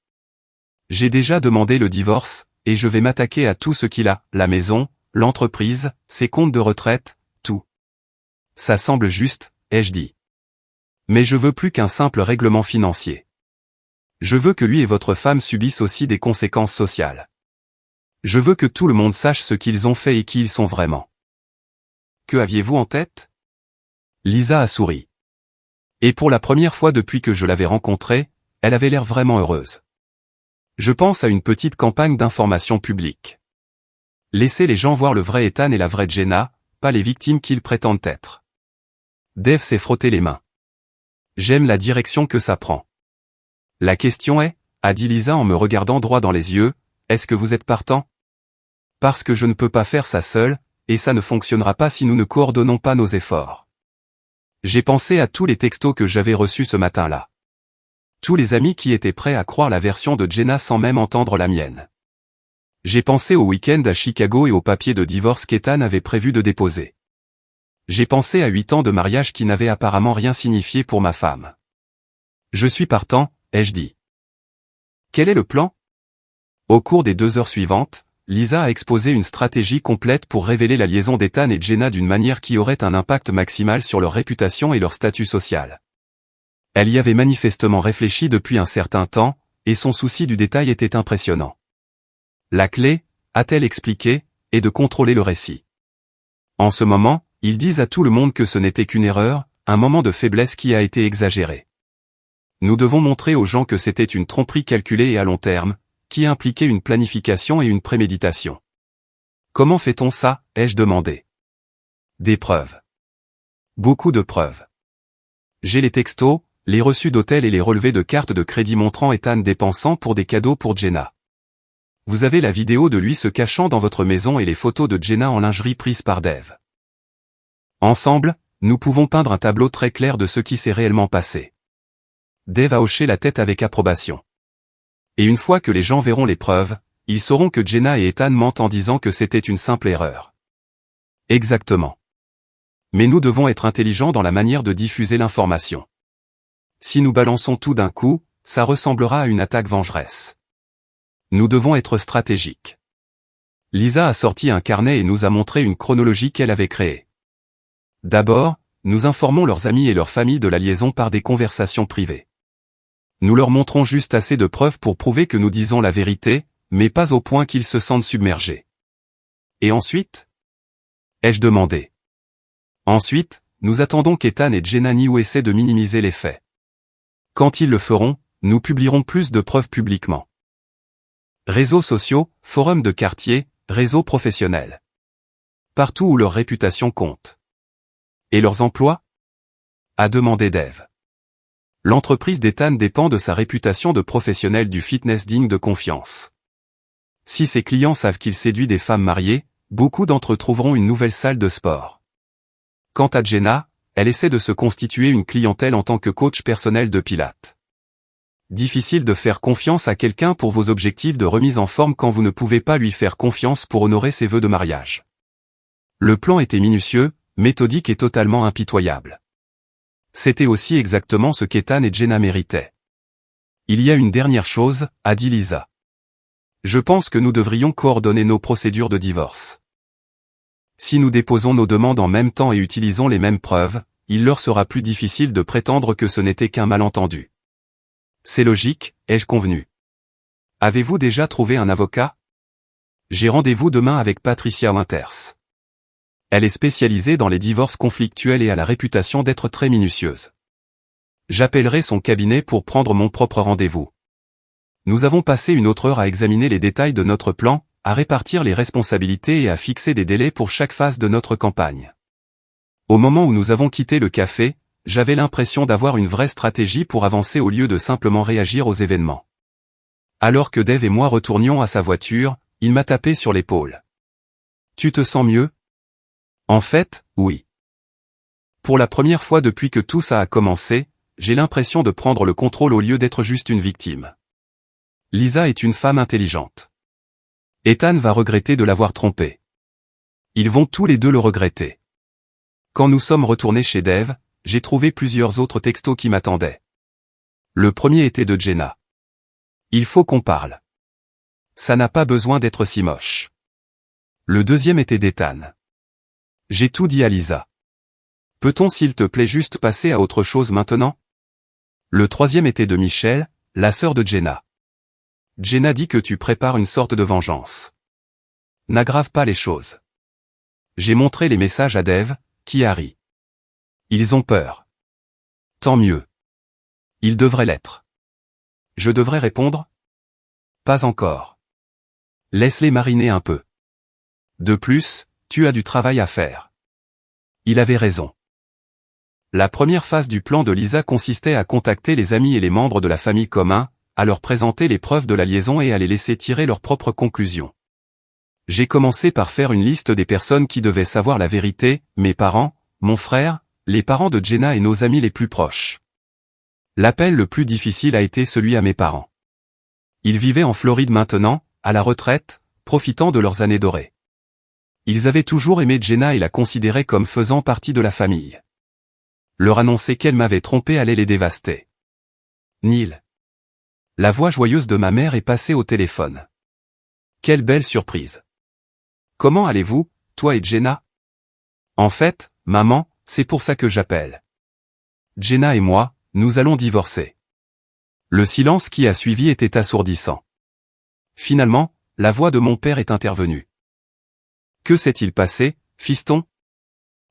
Speaker 1: J'ai déjà demandé le divorce, et je vais m'attaquer à tout ce qu'il a, la maison, l'entreprise, ses comptes de retraite, tout. Ça semble juste, ai-je dit. Mais je veux plus qu'un simple règlement financier. Je veux que lui et votre femme subissent aussi des conséquences sociales. Je veux que tout le monde sache ce qu'ils ont fait et qui ils sont vraiment. Que aviez-vous en tête? Lisa a souri. Et pour la première fois depuis que je l'avais rencontrée, elle avait l'air vraiment heureuse. Je pense à une petite campagne d'information publique. Laissez les gens voir le vrai Ethan et la vraie Jenna, pas les victimes qu'ils prétendent être. Dave s'est frotté les mains. J'aime la direction que ça prend. La question est, a dit Lisa en me regardant droit dans les yeux, est-ce que vous êtes partant? Parce que je ne peux pas faire ça seul, et ça ne fonctionnera pas si nous ne coordonnons pas nos efforts. J'ai pensé à tous les textos que j'avais reçus ce matin-là. Tous les amis qui étaient prêts à croire la version de Jenna sans même entendre la mienne. J'ai pensé au week-end à Chicago et au papier de divorce qu'Ethan avait prévu de déposer. J'ai pensé à 8 ans de mariage qui n'avaient apparemment rien signifié pour ma femme. Je suis partant, ai-je dit. Quel est le plan? Au cours des 2 heures suivantes, Lisa a exposé une stratégie complète pour révéler la liaison d'Ethan et Jenna d'une manière qui aurait un impact maximal sur leur réputation et leur statut social. Elle y avait manifestement réfléchi depuis un certain temps, et son souci du détail était impressionnant. La clé, a-t-elle expliqué, est de contrôler le récit. En ce moment, ils disent à tout le monde que ce n'était qu'une erreur, un moment de faiblesse qui a été exagéré. Nous devons montrer aux gens que c'était une tromperie calculée et à long terme, qui impliquait une planification et une préméditation. Comment fait-on ça, ai-je demandé. Des preuves. Beaucoup de preuves. J'ai les textos, les reçus d'hôtel et les relevés de cartes de crédit montrant Ethan dépensant pour des cadeaux pour Jenna. Vous avez la vidéo de lui se cachant dans votre maison et les photos de Jenna en lingerie prises par Dave. Ensemble, nous pouvons peindre un tableau très clair de ce qui s'est réellement passé. Dave a hoché la tête avec approbation. Et une fois que les gens verront les preuves, ils sauront que Jenna et Ethan mentent en disant que c'était une simple erreur. Exactement. Mais nous devons être intelligents dans la manière de diffuser l'information. Si nous balançons tout d'un coup, ça ressemblera à une attaque vengeresse. Nous devons être stratégiques. Lisa a sorti un carnet et nous a montré une chronologie qu'elle avait créée. D'abord, nous informons leurs amis et leurs familles de la liaison par des conversations privées. Nous leur montrons juste assez de preuves pour prouver que nous disons la vérité, mais pas au point qu'ils se sentent submergés. Et ensuite? Ai-je demandé. Ensuite, nous attendons qu'Ethan et Jenna nient ou essaient de minimiser les faits. Quand ils le feront, nous publierons plus de preuves publiquement. Réseaux sociaux, forums de quartier, réseaux professionnels. Partout où leur réputation compte. Et leurs emplois? A demandé Dave. L'entreprise d'Ethan dépend de sa réputation de professionnel du fitness digne de confiance. Si ses clients savent qu'il séduit des femmes mariées, beaucoup d'entre eux trouveront une nouvelle salle de sport. Quant à Jenna, elle essaie de se constituer une clientèle en tant que coach personnel de pilates. Difficile de faire confiance à quelqu'un pour vos objectifs de remise en forme quand vous ne pouvez pas lui faire confiance pour honorer ses vœux de mariage. Le plan était minutieux, méthodique et totalement impitoyable. C'était aussi exactement ce qu'Ethan et Jenna méritaient. Il y a une dernière chose, a dit Lisa. Je pense que nous devrions coordonner nos procédures de divorce. Si nous déposons nos demandes en même temps et utilisons les mêmes preuves, il leur sera plus difficile de prétendre que ce n'était qu'un malentendu. C'est logique, ai-je convenu. Avez-vous déjà trouvé un avocat? J'ai rendez-vous demain avec Patricia Winters. Elle est spécialisée dans les divorces conflictuels et a la réputation d'être très minutieuse. J'appellerai son cabinet pour prendre mon propre rendez-vous. Nous avons passé une autre heure à examiner les détails de notre plan, à répartir les responsabilités et à fixer des délais pour chaque phase de notre campagne. Au moment où nous avons quitté le café, j'avais l'impression d'avoir une vraie stratégie pour avancer au lieu de simplement réagir aux événements. Alors que Dave et moi retournions à sa voiture, il m'a tapé sur l'épaule. Tu te sens mieux? En fait, oui. Pour la première fois depuis que tout ça a commencé, j'ai l'impression de prendre le contrôle au lieu d'être juste une victime. Lisa est une femme intelligente. Ethan va regretter de l'avoir trompée. Ils vont tous les deux le regretter. Quand nous sommes retournés chez Dave, j'ai trouvé plusieurs autres textos qui m'attendaient. Le premier était de Jenna. Il faut qu'on parle. Ça n'a pas besoin d'être si moche. Le deuxième était d'Ethan. J'ai tout dit à Lisa. Peut-on s'il te plaît juste passer à autre chose maintenant? Le troisième était de Michelle, la sœur de Jenna. Jenna dit que tu prépares une sorte de vengeance. N'aggrave pas les choses. J'ai montré les messages à Dave, qui a ri. Ils ont peur. Tant mieux. Ils devraient l'être. Je devrais répondre? Pas encore. Laisse-les mariner un peu. De plus, tu as du travail à faire. Il avait raison. La première phase du plan de Lisa consistait à contacter les amis et les membres de la famille commun, à leur présenter les preuves de la liaison et à les laisser tirer leurs propres conclusions. J'ai commencé par faire une liste des personnes qui devaient savoir la vérité, mes parents, mon frère, les parents de Jenna et nos amis les plus proches. L'appel le plus difficile a été celui à mes parents. Ils vivaient en Floride maintenant, à la retraite, profitant de leurs années dorées. Ils avaient toujours aimé Jenna et la considéraient comme faisant partie de la famille. Leur annoncer qu'elle m'avait trompé allait les dévaster. Neil. La voix joyeuse de ma mère est passée au téléphone. Quelle belle surprise. Comment allez-vous, toi et Jenna? En fait, maman, c'est pour ça que j'appelle. Jenna et moi, nous allons divorcer. Le silence qui a suivi était assourdissant. Finalement, la voix de mon père est intervenue. Que s'est-il passé, fiston?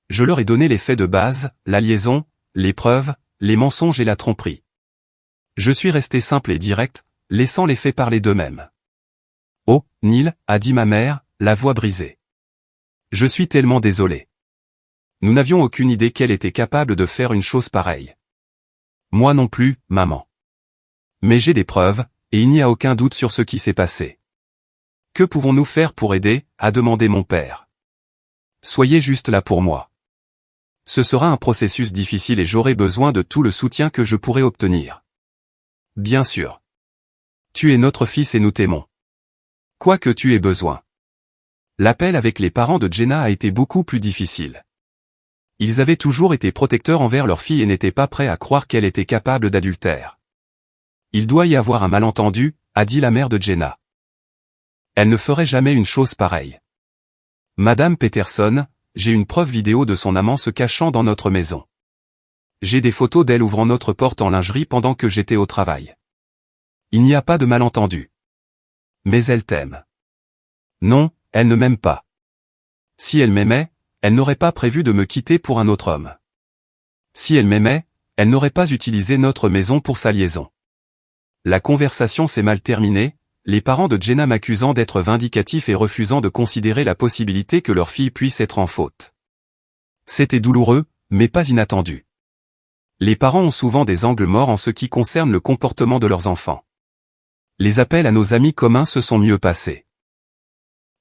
Speaker 1: Je leur ai donné les faits de base, la liaison, les preuves, les mensonges et la tromperie. Je suis resté simple et direct, laissant les faits parler d'eux-mêmes. Oh, Neil, a dit ma mère, la voix brisée. Je suis tellement désolé. Nous n'avions aucune idée qu'elle était capable de faire une chose pareille. Moi non plus, maman. Mais j'ai des preuves, et il n'y a aucun doute sur ce qui s'est passé. Que pouvons-nous faire pour aider, a demandé mon père. Soyez juste là pour moi. Ce sera un processus difficile et j'aurai besoin de tout le soutien que je pourrai obtenir. Bien sûr. Tu es notre fils et nous t'aimons. Quoi que tu aies besoin. L'appel avec les parents de Jenna a été beaucoup plus difficile. Ils avaient toujours été protecteurs envers leur fille et n'étaient pas prêts à croire qu'elle était capable d'adultère. Il doit y avoir un malentendu, a dit la mère de Jenna. Elle ne ferait jamais une chose pareille. Madame Peterson, j'ai une preuve vidéo de son amant se cachant dans notre maison. J'ai des photos d'elle ouvrant notre porte en lingerie pendant que j'étais au travail. Il n'y a pas de malentendu. Mais elle t'aime. Non, elle ne m'aime pas. Si elle m'aimait, elle n'aurait pas prévu de me quitter pour un autre homme. Si elle m'aimait, elle n'aurait pas utilisé notre maison pour sa liaison. La conversation s'est mal terminée, les parents de Jenna m'accusant d'être vindicatif et refusant de considérer la possibilité que leur fille puisse être en faute. C'était douloureux, mais pas inattendu. Les parents ont souvent des angles morts en ce qui concerne le comportement de leurs enfants. Les appels à nos amis communs se sont mieux passés.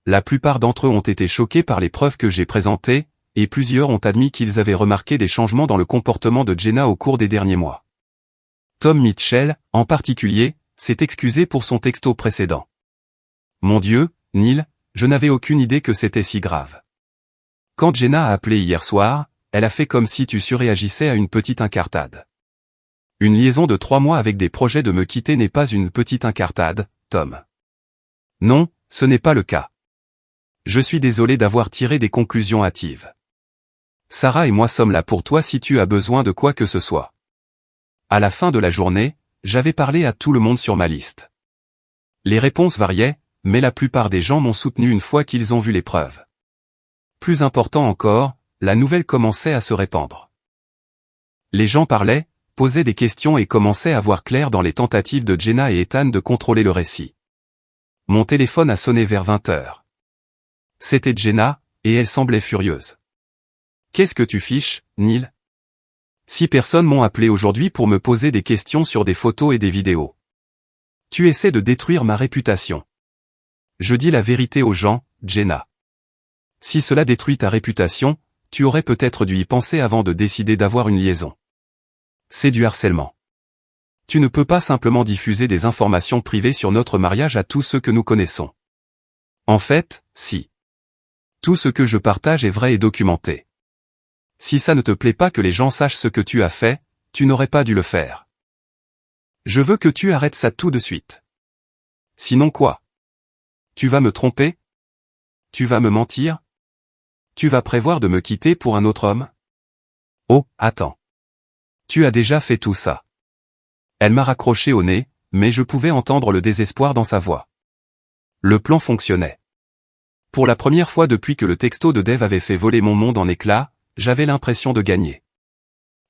Speaker 1: La plupart d'entre eux ont été choqués par les preuves que j'ai présentées, et plusieurs ont admis qu'ils avaient remarqué des changements dans le comportement de Jenna au cours des derniers mois. Tom Mitchell, en particulier, s'est excusé pour son texto précédent. Mon Dieu, Neil, je n'avais aucune idée que c'était si grave. Quand Jenna a appelé hier soir, elle a fait comme si tu surréagissais à une petite incartade. Une liaison de 3 mois avec des projets de me quitter n'est pas une petite incartade, Tom. Non, ce n'est pas le cas. Je suis désolé d'avoir tiré des conclusions hâtives. Sarah et moi sommes là pour toi si tu as besoin de quoi que ce soit. À la fin de la journée, j'avais parlé à tout le monde sur ma liste. Les réponses variaient, mais la plupart des gens m'ont soutenu une fois qu'ils ont vu les preuves. Plus important encore, la nouvelle commençait à se répandre. Les gens parlaient, posaient des questions et commençaient à voir clair dans les tentatives de Jenna et Ethan de contrôler le récit. Mon téléphone a sonné vers 20 h. C'était Jenna, et elle semblait furieuse. Qu'est-ce que tu fiches, Neil? 6 personnes m'ont appelé aujourd'hui pour me poser des questions sur des photos et des vidéos. Tu essaies de détruire ma réputation. Je dis la vérité aux gens, Jenna. Si cela détruit ta réputation, tu aurais peut-être dû y penser avant de décider d'avoir une liaison. C'est du harcèlement. Tu ne peux pas simplement diffuser des informations privées sur notre mariage à tous ceux que nous connaissons. En fait, si. Tout ce que je partage est vrai et documenté. Si ça ne te plaît pas que les gens sachent ce que tu as fait, tu n'aurais pas dû le faire. Je veux que tu arrêtes ça tout de suite. Sinon quoi? Tu vas me tromper? Tu vas me mentir? Tu vas prévoir de me quitter pour un autre homme? Oh, attends. Tu as déjà fait tout ça. Elle m'a raccroché au nez, mais je pouvais entendre le désespoir dans sa voix. Le plan fonctionnait. Pour la première fois depuis que le texto de Dave avait fait voler mon monde en éclats, j'avais l'impression de gagner.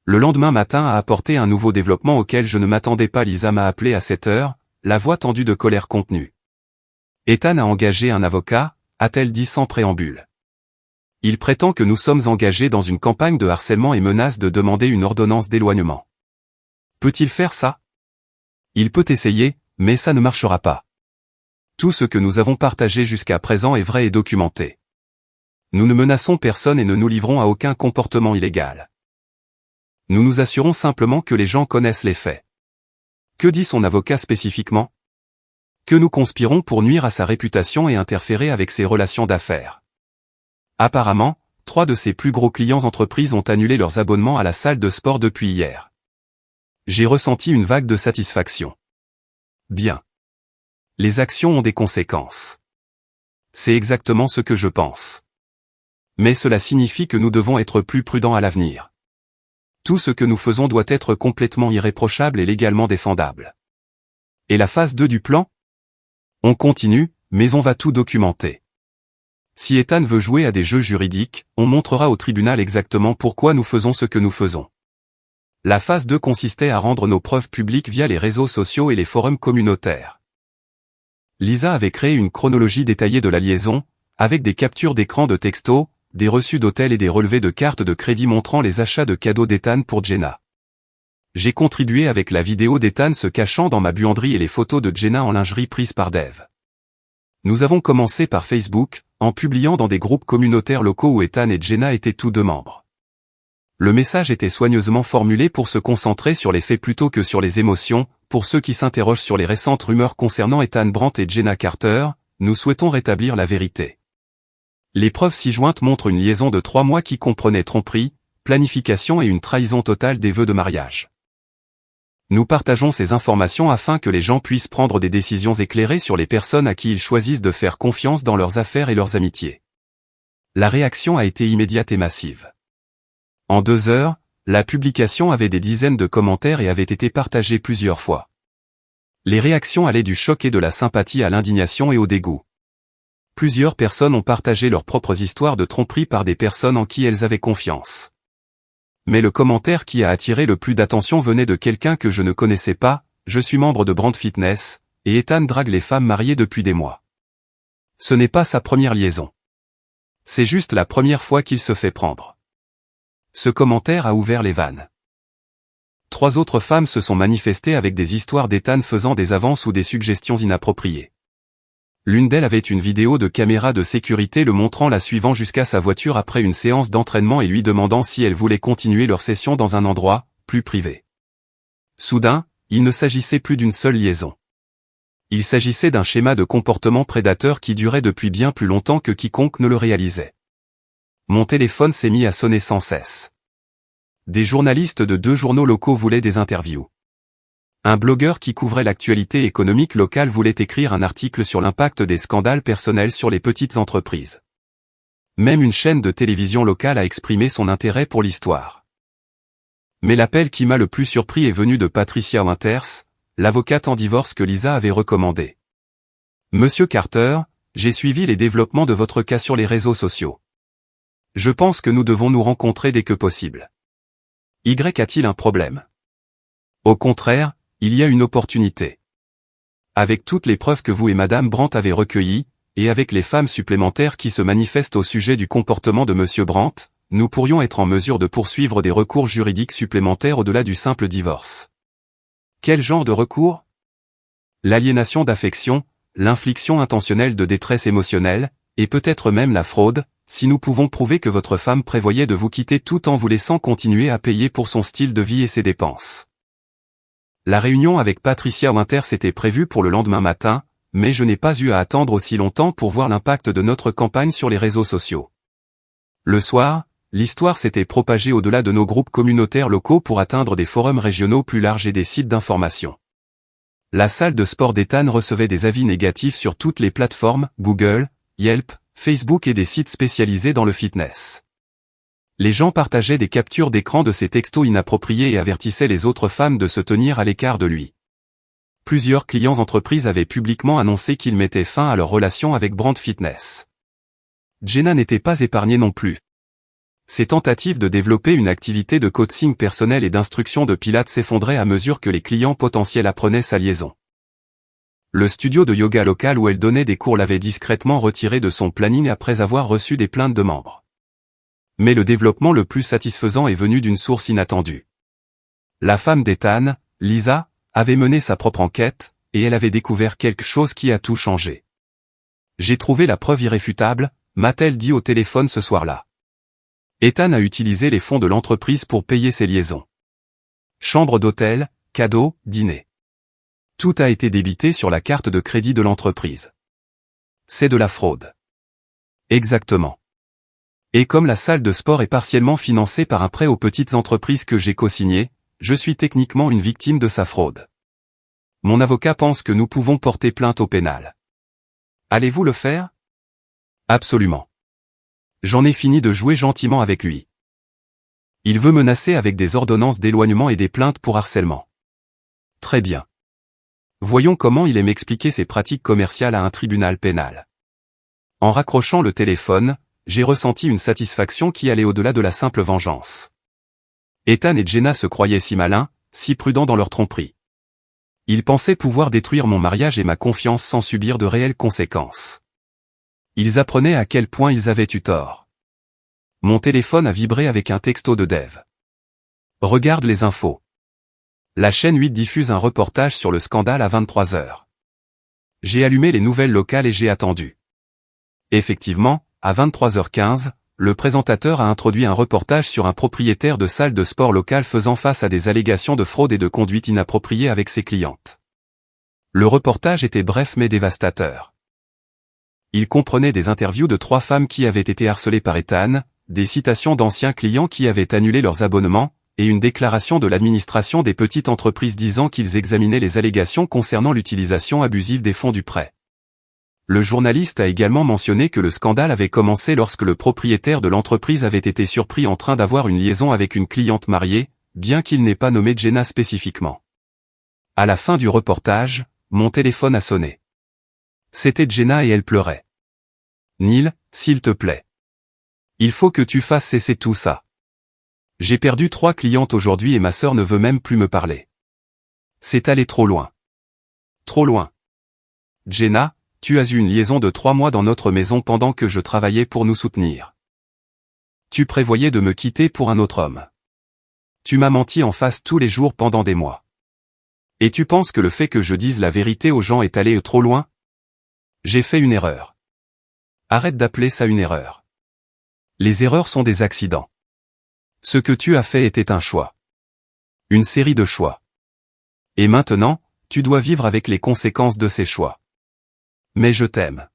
Speaker 1: Le lendemain matin a apporté un nouveau développement auquel je ne m'attendais pas. Lisa m'a appelé à 7 heures, la voix tendue de colère contenue. Ethan a engagé un avocat, a-t-elle dit sans préambule. Il prétend que nous sommes engagés dans une campagne de harcèlement et menace de demander une ordonnance d'éloignement. Peut-il faire ça? Il peut essayer, mais ça ne marchera pas. Tout ce que nous avons partagé jusqu'à présent est vrai et documenté. Nous ne menaçons personne et ne nous livrons à aucun comportement illégal. Nous nous assurons simplement que les gens connaissent les faits. Que dit son avocat spécifiquement? Que nous conspirons pour nuire à sa réputation et interférer avec ses relations d'affaires. Apparemment, 3 de ses plus gros clients entreprises ont annulé leurs abonnements à la salle de sport depuis hier. J'ai ressenti une vague de satisfaction. Bien. Les actions ont des conséquences. C'est exactement ce que je pense. Mais cela signifie que nous devons être plus prudents à l'avenir. Tout ce que nous faisons doit être complètement irréprochable et légalement défendable. Et la phase 2 du plan? On continue, mais on va tout documenter. Si Ethan veut jouer à des jeux juridiques, on montrera au tribunal exactement pourquoi nous faisons ce que nous faisons. La phase 2 consistait à rendre nos preuves publiques via les réseaux sociaux et les forums communautaires. Lisa avait créé une chronologie détaillée de la liaison, avec des captures d'écran de textos, des reçus d'hôtel et des relevés de cartes de crédit montrant les achats de cadeaux d'Ethan pour Jenna. J'ai contribué avec la vidéo d'Ethan se cachant dans ma buanderie et les photos de Jenna en lingerie prises par Dave. Nous avons commencé par Facebook, en publiant dans des groupes communautaires locaux où Ethan et Jenna étaient tous 2 membres. Le message était soigneusement formulé pour se concentrer sur les faits plutôt que sur les émotions. Pour ceux qui s'interrogent sur les récentes rumeurs concernant Ethan Brandt et Jenna Carter, nous souhaitons rétablir la vérité. Les preuves ci-jointes montrent une liaison de 3 mois qui comprenait tromperie, planification et une trahison totale des vœux de mariage. Nous partageons ces informations afin que les gens puissent prendre des décisions éclairées sur les personnes à qui ils choisissent de faire confiance dans leurs affaires et leurs amitiés. La réaction a été immédiate et massive. En 2 heures, la publication avait des dizaines de commentaires et avait été partagée plusieurs fois. Les réactions allaient du choc et de la sympathie à l'indignation et au dégoût. Plusieurs personnes ont partagé leurs propres histoires de tromperie par des personnes en qui elles avaient confiance. Mais le commentaire qui a attiré le plus d'attention venait de quelqu'un que je ne connaissais pas. Je suis membre de Brand Fitness, et Ethan drague les femmes mariées depuis des mois. Ce n'est pas sa première liaison. C'est juste la première fois qu'il se fait prendre. Ce commentaire a ouvert les vannes. 3 autres femmes se sont manifestées avec des histoires d'Ethan faisant des avances ou des suggestions inappropriées. L'une d'elles avait une vidéo de caméra de sécurité le montrant la suivant jusqu'à sa voiture après une séance d'entraînement et lui demandant si elle voulait continuer leur session dans un endroit plus privé. Soudain, il ne s'agissait plus d'une seule liaison. Il s'agissait d'un schéma de comportement prédateur qui durait depuis bien plus longtemps que quiconque ne le réalisait. Mon téléphone s'est mis à sonner sans cesse. Des journalistes de 2 journaux locaux voulaient des interviews. Un blogueur qui couvrait l'actualité économique locale voulait écrire un article sur l'impact des scandales personnels sur les petites entreprises. Même une chaîne de télévision locale a exprimé son intérêt pour l'histoire. Mais l'appel qui m'a le plus surpris est venu de Patricia Winters, l'avocate en divorce que Lisa avait recommandée. Monsieur Carter, j'ai suivi les développements de votre cas sur les réseaux sociaux. Je pense que nous devons nous rencontrer dès que possible. Y a-t-il un problème? Au contraire, il y a une opportunité. Avec toutes les preuves que vous et Madame Brandt avez recueillies, et avec les femmes supplémentaires qui se manifestent au sujet du comportement de Monsieur Brandt, nous pourrions être en mesure de poursuivre des recours juridiques supplémentaires au-delà du simple divorce. Quel genre de recours? l'aliénation d'affection, l'infliction intentionnelle de détresse émotionnelle, et peut-être même la fraude, si nous pouvons prouver que votre femme prévoyait de vous quitter tout en vous laissant continuer à payer pour son style de vie et ses dépenses. La réunion avec Patricia Winter s'était prévue pour le lendemain matin, mais je n'ai pas eu à attendre aussi longtemps pour voir l'impact de notre campagne sur les réseaux sociaux. Le soir, l'histoire s'était propagée au-delà de nos groupes communautaires locaux pour atteindre des forums régionaux plus larges et des sites d'information. La salle de sport d'Ethan recevait des avis négatifs sur toutes les plateformes, Google, Yelp, Facebook et des sites spécialisés dans le fitness. Les gens partageaient des captures d'écran de ses textos inappropriés et avertissaient les autres femmes de se tenir à l'écart de lui. Plusieurs clients entreprises avaient publiquement annoncé qu'ils mettaient fin à leur relation avec Brand Fitness. Jenna n'était pas épargnée non plus. Ses tentatives de développer une activité de coaching personnel et d'instruction de pilates s'effondraient à mesure que les clients potentiels apprenaient sa liaison. Le studio de yoga local où elle donnait des cours l'avait discrètement retiré de son planning après avoir reçu des plaintes de membres. Mais le développement le plus satisfaisant est venu d'une source inattendue. La femme d'Ethan, Lisa, avait mené sa propre enquête, et elle avait découvert quelque chose qui a tout changé. « J'ai trouvé la preuve irréfutable », m'a-t-elle dit au téléphone ce soir-là. Ethan a utilisé les fonds de l'entreprise pour payer ses liaisons. Chambre d'hôtel, cadeaux, dîner. Tout a été débité sur la carte de crédit de l'entreprise. C'est de la fraude. Exactement. Et comme la salle de sport est partiellement financée par un prêt aux petites entreprises que j'ai co-signé, je suis techniquement une victime de sa fraude. Mon avocat pense que nous pouvons porter plainte au pénal. Allez-vous le faire? Absolument. J'en ai fini de jouer gentiment avec lui. Il veut menacer avec des ordonnances d'éloignement et des plaintes pour harcèlement. Très bien. Voyons comment il aime expliquer ses pratiques commerciales à un tribunal pénal. En raccrochant le téléphone, j'ai ressenti une satisfaction qui allait au-delà de la simple vengeance. Ethan et Jenna se croyaient si malins, si prudents dans leur tromperie. Ils pensaient pouvoir détruire mon mariage et ma confiance sans subir de réelles conséquences. Ils apprenaient à quel point ils avaient eu tort. Mon téléphone a vibré avec un texto de Dave. Regarde les infos. La chaîne 8 diffuse un reportage sur le scandale à 23h. J'ai allumé les nouvelles locales et j'ai attendu. Effectivement, à 23h15, le présentateur a introduit un reportage sur un propriétaire de salle de sport locale faisant face à des allégations de fraude et de conduite inappropriée avec ses clientes. Le reportage était bref mais dévastateur. Il comprenait des interviews de 3 femmes qui avaient été harcelées par Ethan, des citations d'anciens clients qui avaient annulé leurs abonnements, et une déclaration de l'administration des petites entreprises disant qu'ils examinaient les allégations concernant l'utilisation abusive des fonds du prêt. Le journaliste a également mentionné que le scandale avait commencé lorsque le propriétaire de l'entreprise avait été surpris en train d'avoir une liaison avec une cliente mariée, bien qu'il n'ait pas nommé Jenna spécifiquement. À la fin du reportage, mon téléphone a sonné. C'était Jenna et elle pleurait. « Neil, s'il te plaît. Il faut que tu fasses cesser tout ça. J'ai perdu 3 clientes aujourd'hui et ma sœur ne veut même plus me parler. C'est allé trop loin. Trop loin. Jenna, tu as eu une liaison de 3 mois dans notre maison pendant que je travaillais pour nous soutenir. Tu prévoyais de me quitter pour un autre homme. Tu m'as menti en face tous les jours pendant des mois. Et tu penses que le fait que je dise la vérité aux gens est allé trop loin? J'ai fait une erreur. Arrête d'appeler ça une erreur. Les erreurs sont des accidents. Ce que tu as fait était un choix. Une série de choix. Et maintenant, tu dois vivre avec les conséquences de ces choix. Mais je t'aime.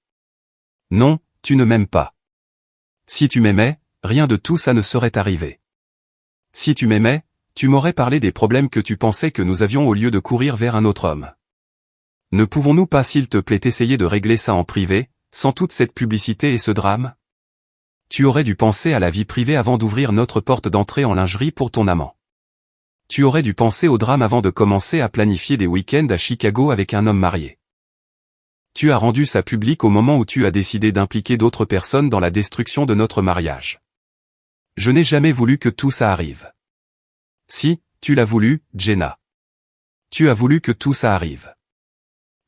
Speaker 1: Non, tu ne m'aimes pas. Si tu m'aimais, rien de tout ça ne serait arrivé. Si tu m'aimais, tu m'aurais parlé des problèmes que tu pensais que nous avions au lieu de courir vers un autre homme. Ne pouvons-nous pas s'il te plaît essayer de régler ça en privé, sans toute cette publicité et ce drame? Tu aurais dû penser à la vie privée avant d'ouvrir notre porte d'entrée en lingerie pour ton amant. Tu aurais dû penser au drame avant de commencer à planifier des week-ends à Chicago avec un homme marié. Tu as rendu ça public au moment où tu as décidé d'impliquer d'autres personnes dans la destruction de notre mariage. Je n'ai jamais voulu que tout ça arrive. Si, tu l'as voulu, Jenna. Tu as voulu que tout ça arrive.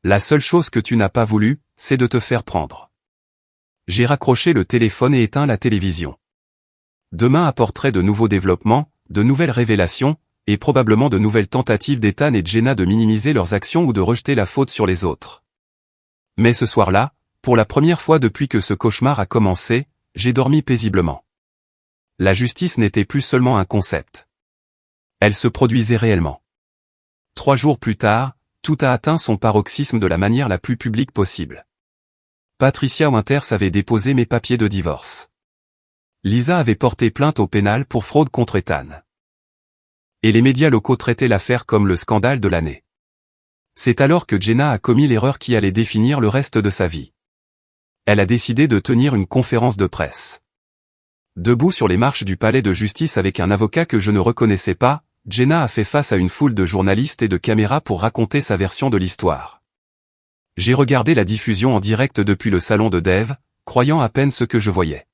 Speaker 1: La seule chose que tu n'as pas voulu, c'est de te faire prendre. J'ai raccroché le téléphone et éteint la télévision. Demain apporterait de nouveaux développements, de nouvelles révélations, et probablement de nouvelles tentatives d'Ethan et Jenna de minimiser leurs actions ou de rejeter la faute sur les autres. Mais ce soir-là, pour la première fois depuis que ce cauchemar a commencé, j'ai dormi paisiblement. La justice n'était plus seulement un concept. Elle se produisait réellement. 3 jours plus tard, tout a atteint son paroxysme de la manière la plus publique possible. Patricia Winters avait déposé mes papiers de divorce. Lisa avait porté plainte au pénal pour fraude contre Ethan. Et les médias locaux traitaient l'affaire comme le scandale de l'année. C'est alors que Jenna a commis l'erreur qui allait définir le reste de sa vie. Elle a décidé de tenir une conférence de presse. Debout sur les marches du palais de justice avec un avocat que je ne reconnaissais pas, Jenna a fait face à une foule de journalistes et de caméras pour raconter sa version de l'histoire. J'ai regardé la diffusion en direct depuis le salon de Dave, croyant à peine ce que je voyais.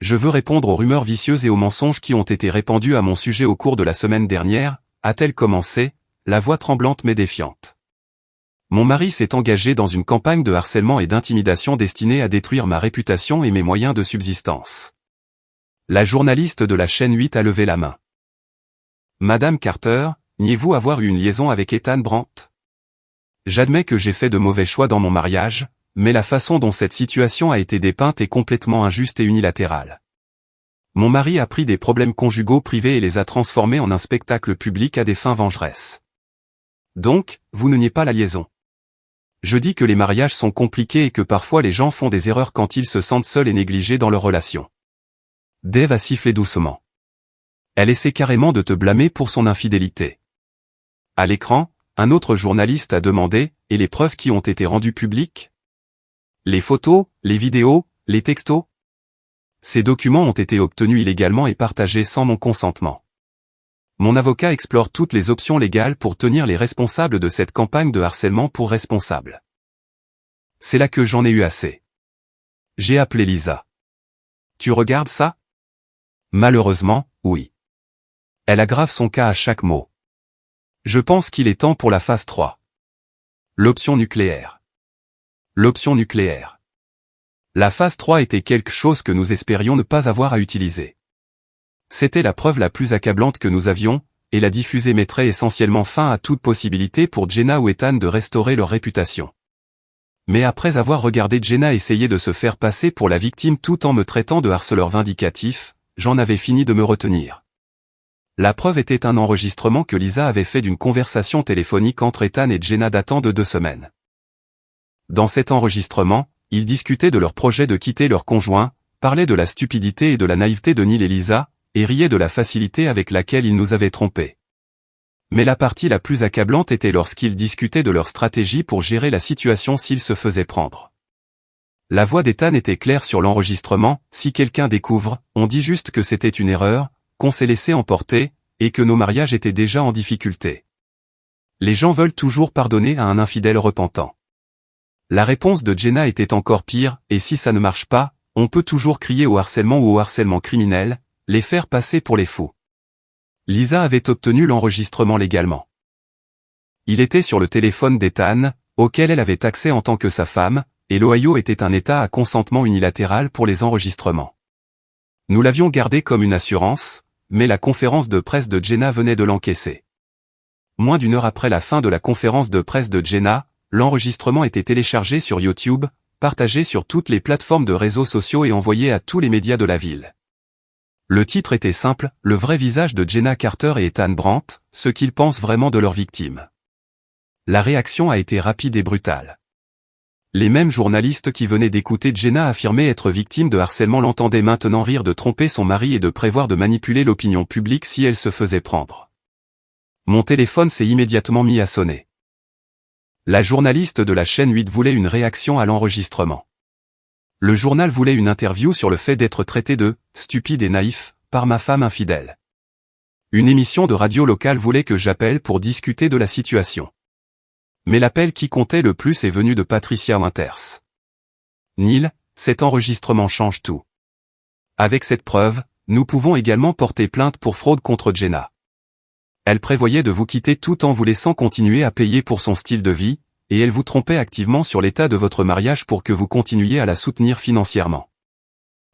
Speaker 1: Je veux répondre aux rumeurs vicieuses et aux mensonges qui ont été répandus à mon sujet au cours de la semaine dernière, a-t-elle commencé, la voix tremblante mais défiante. Mon mari s'est engagé dans une campagne de harcèlement et d'intimidation destinée à détruire ma réputation et mes moyens de subsistance. La journaliste de la chaîne 8 a levé la main. Madame Carter, niez-vous avoir eu une liaison avec Ethan Brandt? J'admets que j'ai fait de mauvais choix dans mon mariage, mais la façon dont cette situation a été dépeinte est complètement injuste et unilatérale. Mon mari a pris des problèmes conjugaux privés et les a transformés en un spectacle public à des fins vengeresses. Donc, vous ne niez pas la liaison. Je dis que les mariages sont compliqués et que parfois les gens font des erreurs quand ils se sentent seuls et négligés dans leur relation. Dave a sifflé doucement. Elle essaie carrément de te blâmer pour son infidélité. À l'écran, un autre journaliste a demandé, et les preuves qui ont été rendues publiques? Les photos, les vidéos, les textos? Ces documents ont été obtenus illégalement et partagés sans mon consentement. Mon avocat explore toutes les options légales pour tenir les responsables de cette campagne de harcèlement pour responsables. C'est là que j'en ai eu assez. J'ai appelé Lisa. Tu regardes ça? Malheureusement, oui. Elle aggrave son cas à chaque mot. Je pense qu'il est temps pour la phase 3. L'option nucléaire. L'option nucléaire. La phase 3 était quelque chose que nous espérions ne pas avoir à utiliser. C'était la preuve la plus accablante que nous avions, et la diffuser mettrait essentiellement fin à toute possibilité pour Jenna ou Ethan de restaurer leur réputation. Mais après avoir regardé Jenna essayer de se faire passer pour la victime tout en me traitant de harceleur vindicatif, j'en avais fini de me retenir. La preuve était un enregistrement que Lisa avait fait d'une conversation téléphonique entre Ethan et Jenna datant de 2 semaines. Dans cet enregistrement, ils discutaient de leur projet de quitter leur conjoint, parlaient de la stupidité et de la naïveté de Neil et Lisa, et riaient de la facilité avec laquelle ils nous avaient trompés. Mais la partie la plus accablante était lorsqu'ils discutaient de leur stratégie pour gérer la situation s'ils se faisaient prendre. La voix d'Ethan était claire sur l'enregistrement, si quelqu'un découvre, on dit juste que c'était une erreur, qu'on s'est laissé emporter, et que nos mariages étaient déjà en difficulté. Les gens veulent toujours pardonner à un infidèle repentant. La réponse de Jenna était encore pire, et si ça ne marche pas, on peut toujours crier au harcèlement ou au harcèlement criminel, les faire passer pour les fous. Lisa avait obtenu l'enregistrement légalement. Il était sur le téléphone d'Ethan, auquel elle avait accès en tant que sa femme, et l'Ohio était un État à consentement unilatéral pour les enregistrements. Nous l'avions gardé comme une assurance, mais la conférence de presse de Jenna venait de l'encaisser. Moins d'1 heure après la fin de la conférence de presse de Jenna, l'enregistrement était téléchargé sur YouTube, partagé sur toutes les plateformes de réseaux sociaux et envoyé à tous les médias de la ville. Le titre était simple, le vrai visage de Jenna Carter et Ethan Brandt, ce qu'ils pensent vraiment de leurs victimes. La réaction a été rapide et brutale. Les mêmes journalistes qui venaient d'écouter Jenna affirmer être victime de harcèlement l'entendaient maintenant rire de tromper son mari et de prévoir de manipuler l'opinion publique si elle se faisait prendre. Mon téléphone s'est immédiatement mis à sonner. La journaliste de la chaîne 8 voulait une réaction à l'enregistrement. Le journal voulait une interview sur le fait d'être traité de « stupide et naïf » par ma femme infidèle. Une émission de radio locale voulait que j'appelle pour discuter de la situation. Mais l'appel qui comptait le plus est venu de Patricia Winters. Neil, cet enregistrement change tout. Avec cette preuve, nous pouvons également porter plainte pour fraude contre Jenna. Elle prévoyait de vous quitter tout en vous laissant continuer à payer pour son style de vie, et elle vous trompait activement sur l'état de votre mariage pour que vous continuiez à la soutenir financièrement.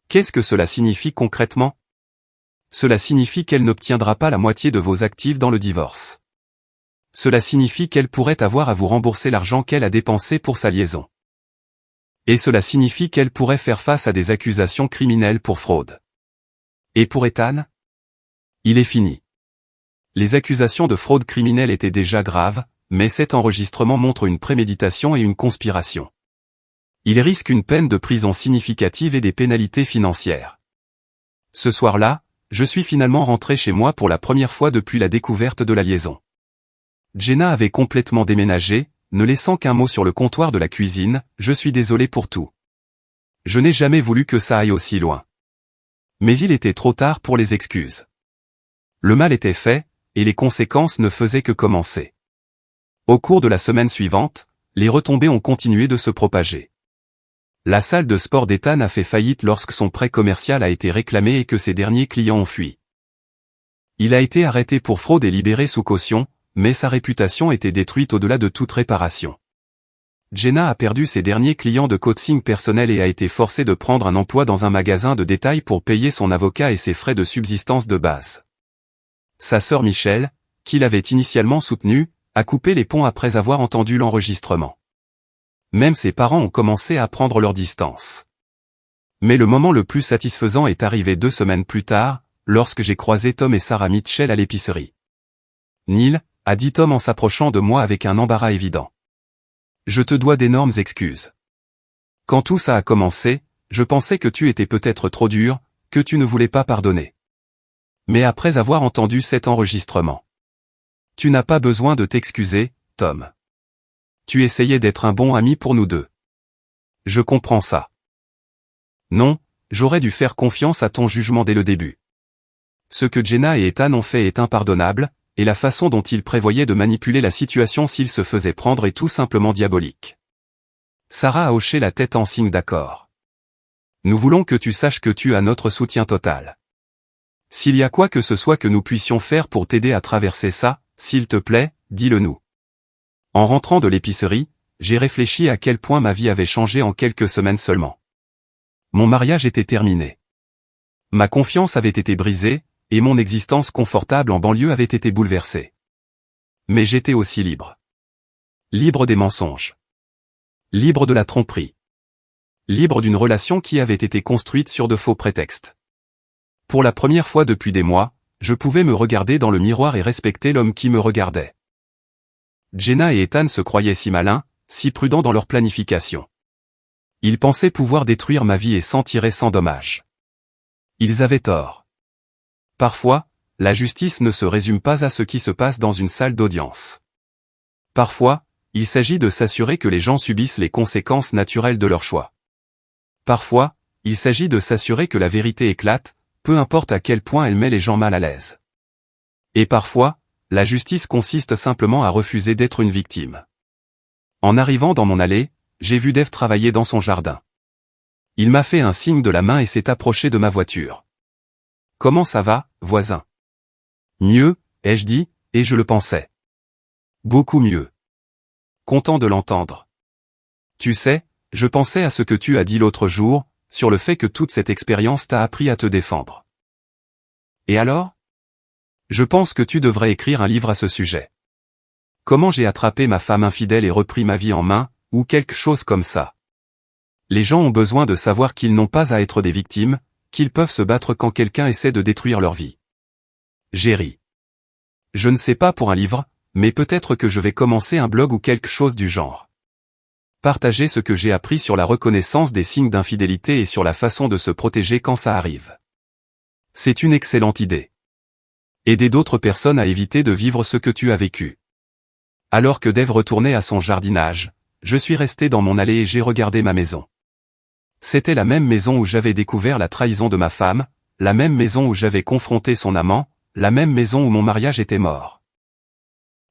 Speaker 1: Qu'est-ce que cela signifie concrètement? Cela signifie qu'elle n'obtiendra pas la moitié de vos actifs dans le divorce. Cela signifie qu'elle pourrait avoir à vous rembourser l'argent qu'elle a dépensé pour sa liaison. Et cela signifie qu'elle pourrait faire face à des accusations criminelles pour fraude. Et pour Ethan? Il est fini. Les accusations de fraude criminelle étaient déjà graves, mais cet enregistrement montre une préméditation et une conspiration. Il risque une peine de prison significative et des pénalités financières. Ce soir-là, je suis finalement rentré chez moi pour la première fois depuis la découverte de la liaison. Jenna avait complètement déménagé, ne laissant qu'un mot sur le comptoir de la cuisine, « Je suis désolé pour tout. Je n'ai jamais voulu que ça aille aussi loin. » Mais il était trop tard pour les excuses. Le mal était fait, et les conséquences ne faisaient que commencer. Au cours de la semaine suivante, les retombées ont continué de se propager. La salle de sport d'Ethan a fait faillite lorsque son prêt commercial a été réclamé et que ses derniers clients ont fui. Il a été arrêté pour fraude et libéré sous caution, mais sa réputation était détruite au-delà de toute réparation. Jenna a perdu ses derniers clients de coaching personnel et a été forcée de prendre un emploi dans un magasin de détail pour payer son avocat et ses frais de subsistance de base. Sa sœur Michelle, qui l'avait initialement soutenue, a coupé les ponts après avoir entendu l'enregistrement. Même ses parents ont commencé à prendre leur distance. Mais le moment le plus satisfaisant est arrivé 2 semaines plus tard, lorsque j'ai croisé Tom et Sarah Mitchell à l'épicerie. « Neil », a dit Tom en s'approchant de moi avec un embarras évident. « Je te dois d'énormes excuses. Quand tout ça a commencé, je pensais que tu étais peut-être trop dur, que tu ne voulais pas pardonner. Mais après avoir entendu cet enregistrement, tu n'as pas besoin de t'excuser, Tom. Tu essayais d'être un bon ami pour nous deux. Je comprends ça. Non, j'aurais dû faire confiance à ton jugement dès le début. Ce que Jenna et Ethan ont fait est impardonnable, et la façon dont ils prévoyaient de manipuler la situation s'ils se faisaient prendre est tout simplement diabolique. » Sarah a hoché la tête en signe d'accord. « Nous voulons que tu saches que tu as notre soutien total. S'il y a quoi que ce soit que nous puissions faire pour t'aider à traverser ça, s'il te plaît, dis-le nous. » En rentrant de l'épicerie, j'ai réfléchi à quel point ma vie avait changé en quelques semaines seulement. Mon mariage était terminé. Ma confiance avait été brisée, et mon existence confortable en banlieue avait été bouleversée. Mais j'étais aussi libre. Libre des mensonges. Libre de la tromperie. Libre d'une relation qui avait été construite sur de faux prétextes. Pour la première fois depuis des mois, je pouvais me regarder dans le miroir et respecter l'homme qui me regardait. Jenna et Ethan se croyaient si malins, si prudents dans leur planification. Ils pensaient pouvoir détruire ma vie et s'en tirer sans dommage. Ils avaient tort. Parfois, la justice ne se résume pas à ce qui se passe dans une salle d'audience. Parfois, il s'agit de s'assurer que les gens subissent les conséquences naturelles de leur choix. Parfois, il s'agit de s'assurer que la vérité éclate, peu importe à quel point elle met les gens mal à l'aise. Et parfois, la justice consiste simplement à refuser d'être une victime. En arrivant dans mon allée, j'ai vu Dave travailler dans son jardin. Il m'a fait un signe de la main et s'est approché de ma voiture. « Comment ça va, voisin ?»« Mieux, ai-je dit, et je le pensais. Beaucoup mieux. » Content de l'entendre. « Tu sais, je pensais à ce que tu as dit l'autre jour, sur le fait que toute cette expérience t'a appris à te défendre. Et alors ? Je pense que tu devrais écrire un livre à ce sujet. Comment j'ai attrapé ma femme infidèle et repris ma vie en main, ou quelque chose comme ça. Les gens ont besoin de savoir qu'ils n'ont pas à être des victimes, qu'ils peuvent se battre quand quelqu'un essaie de détruire leur vie. J'ai ri. Je ne sais pas pour un livre, mais peut-être que je vais commencer un blog ou quelque chose du genre. Partager ce que j'ai appris sur la reconnaissance des signes d'infidélité et sur la façon de se protéger quand ça arrive. C'est une excellente idée. Aider d'autres personnes à éviter de vivre ce que tu as vécu. Alors que Dave retournait à son jardinage, je suis resté dans mon allée et j'ai regardé ma maison. C'était la même maison où j'avais découvert la trahison de ma femme, la même maison où j'avais confronté son amant, la même maison où mon mariage était mort.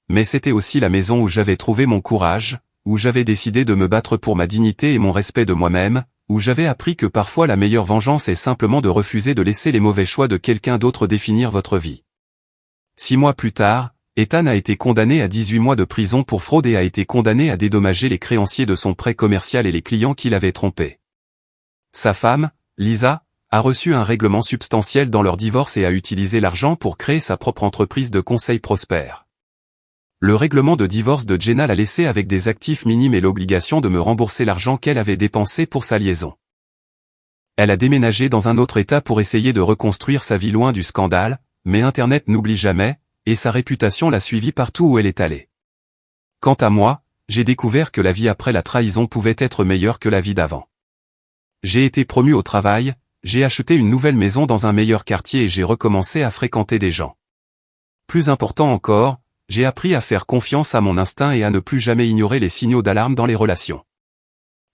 Speaker 1: Mais c'était aussi la maison où j'avais trouvé mon courage, où j'avais décidé de me battre pour ma dignité et mon respect de moi-même, où j'avais appris que parfois la meilleure vengeance est simplement de refuser de laisser les mauvais choix de quelqu'un d'autre définir votre vie. 6 mois plus tard, Ethan a été condamné à 18 mois de prison pour fraude et a été condamné à dédommager les créanciers de son prêt commercial et les clients qui l'avaient trompé. Sa femme, Lisa, a reçu un règlement substantiel dans leur divorce et a utilisé l'argent pour créer sa propre entreprise de conseil prospère. Le règlement de divorce de Jenna l'a laissée avec des actifs minimes et l'obligation de me rembourser l'argent qu'elle avait dépensé pour sa liaison. Elle a déménagé dans un autre état pour essayer de reconstruire sa vie loin du scandale, mais Internet n'oublie jamais, et sa réputation l'a suivie partout où elle est allée. Quant à moi, j'ai découvert que la vie après la trahison pouvait être meilleure que la vie d'avant. J'ai été promu au travail, j'ai acheté une nouvelle maison dans un meilleur quartier et j'ai recommencé à fréquenter des gens. Plus important encore, j'ai appris à faire confiance à mon instinct et à ne plus jamais ignorer les signaux d'alarme dans les relations.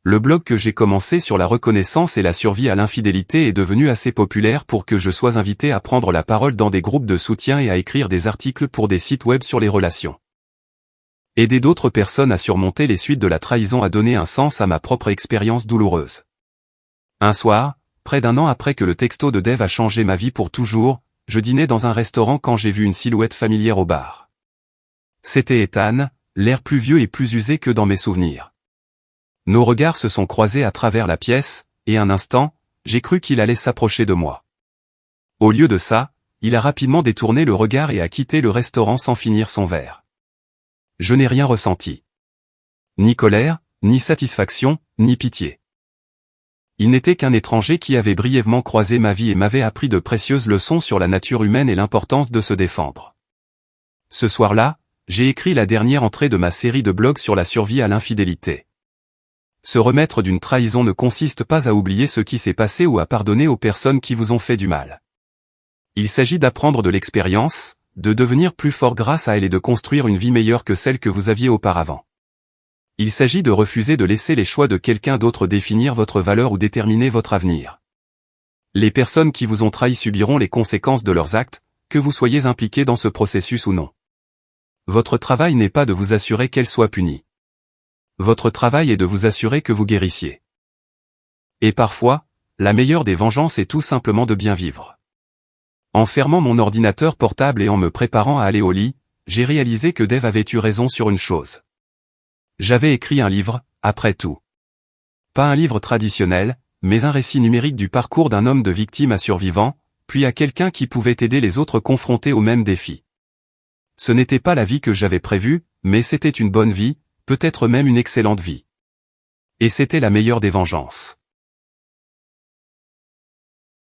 Speaker 1: Le blog que j'ai commencé sur la reconnaissance et la survie à l'infidélité est devenu assez populaire pour que je sois invité à prendre la parole dans des groupes de soutien et à écrire des articles pour des sites web sur les relations. Aider d'autres personnes à surmonter les suites de la trahison a donné un sens à ma propre expérience douloureuse. Un soir, près d'un an après que le texto de Dave a changé ma vie pour toujours, je dînais dans un restaurant quand j'ai vu une silhouette familière au bar. C'était Ethan, l'air plus vieux et plus usé que dans mes souvenirs. Nos regards se sont croisés à travers la pièce, et un instant, j'ai cru qu'il allait s'approcher de moi. Au lieu de ça, il a rapidement détourné le regard et a quitté le restaurant sans finir son verre. Je n'ai rien ressenti. Ni colère, ni satisfaction, ni pitié. Il n'était qu'un étranger qui avait brièvement croisé ma vie et m'avait appris de précieuses leçons sur la nature humaine et l'importance de se défendre. Ce soir-là, j'ai écrit la dernière entrée de ma série de blogs sur la survie à l'infidélité. Se remettre d'une trahison ne consiste pas à oublier ce qui s'est passé ou à pardonner aux personnes qui vous ont fait du mal. Il s'agit d'apprendre de l'expérience, de devenir plus fort grâce à elle et de construire une vie meilleure que celle que vous aviez auparavant. Il s'agit de refuser de laisser les choix de quelqu'un d'autre définir votre valeur ou déterminer votre avenir. Les personnes qui vous ont trahi subiront les conséquences de leurs actes, que vous soyez impliqué dans ce processus ou non. Votre travail n'est pas de vous assurer qu'elles soient punies. Votre travail est de vous assurer que vous guérissiez. Et parfois, la meilleure des vengeances est tout simplement de bien vivre. En fermant mon ordinateur portable et en me préparant à aller au lit, j'ai réalisé que Dave avait eu raison sur une chose. J'avais écrit un livre, après tout. Pas un livre traditionnel, mais un récit numérique du parcours d'un homme de victime à survivant, puis à quelqu'un qui pouvait aider les autres confrontés aux mêmes défis. Ce n'était pas la vie que j'avais prévue, mais c'était une bonne vie, peut-être même une excellente vie. Et c'était la meilleure des vengeances.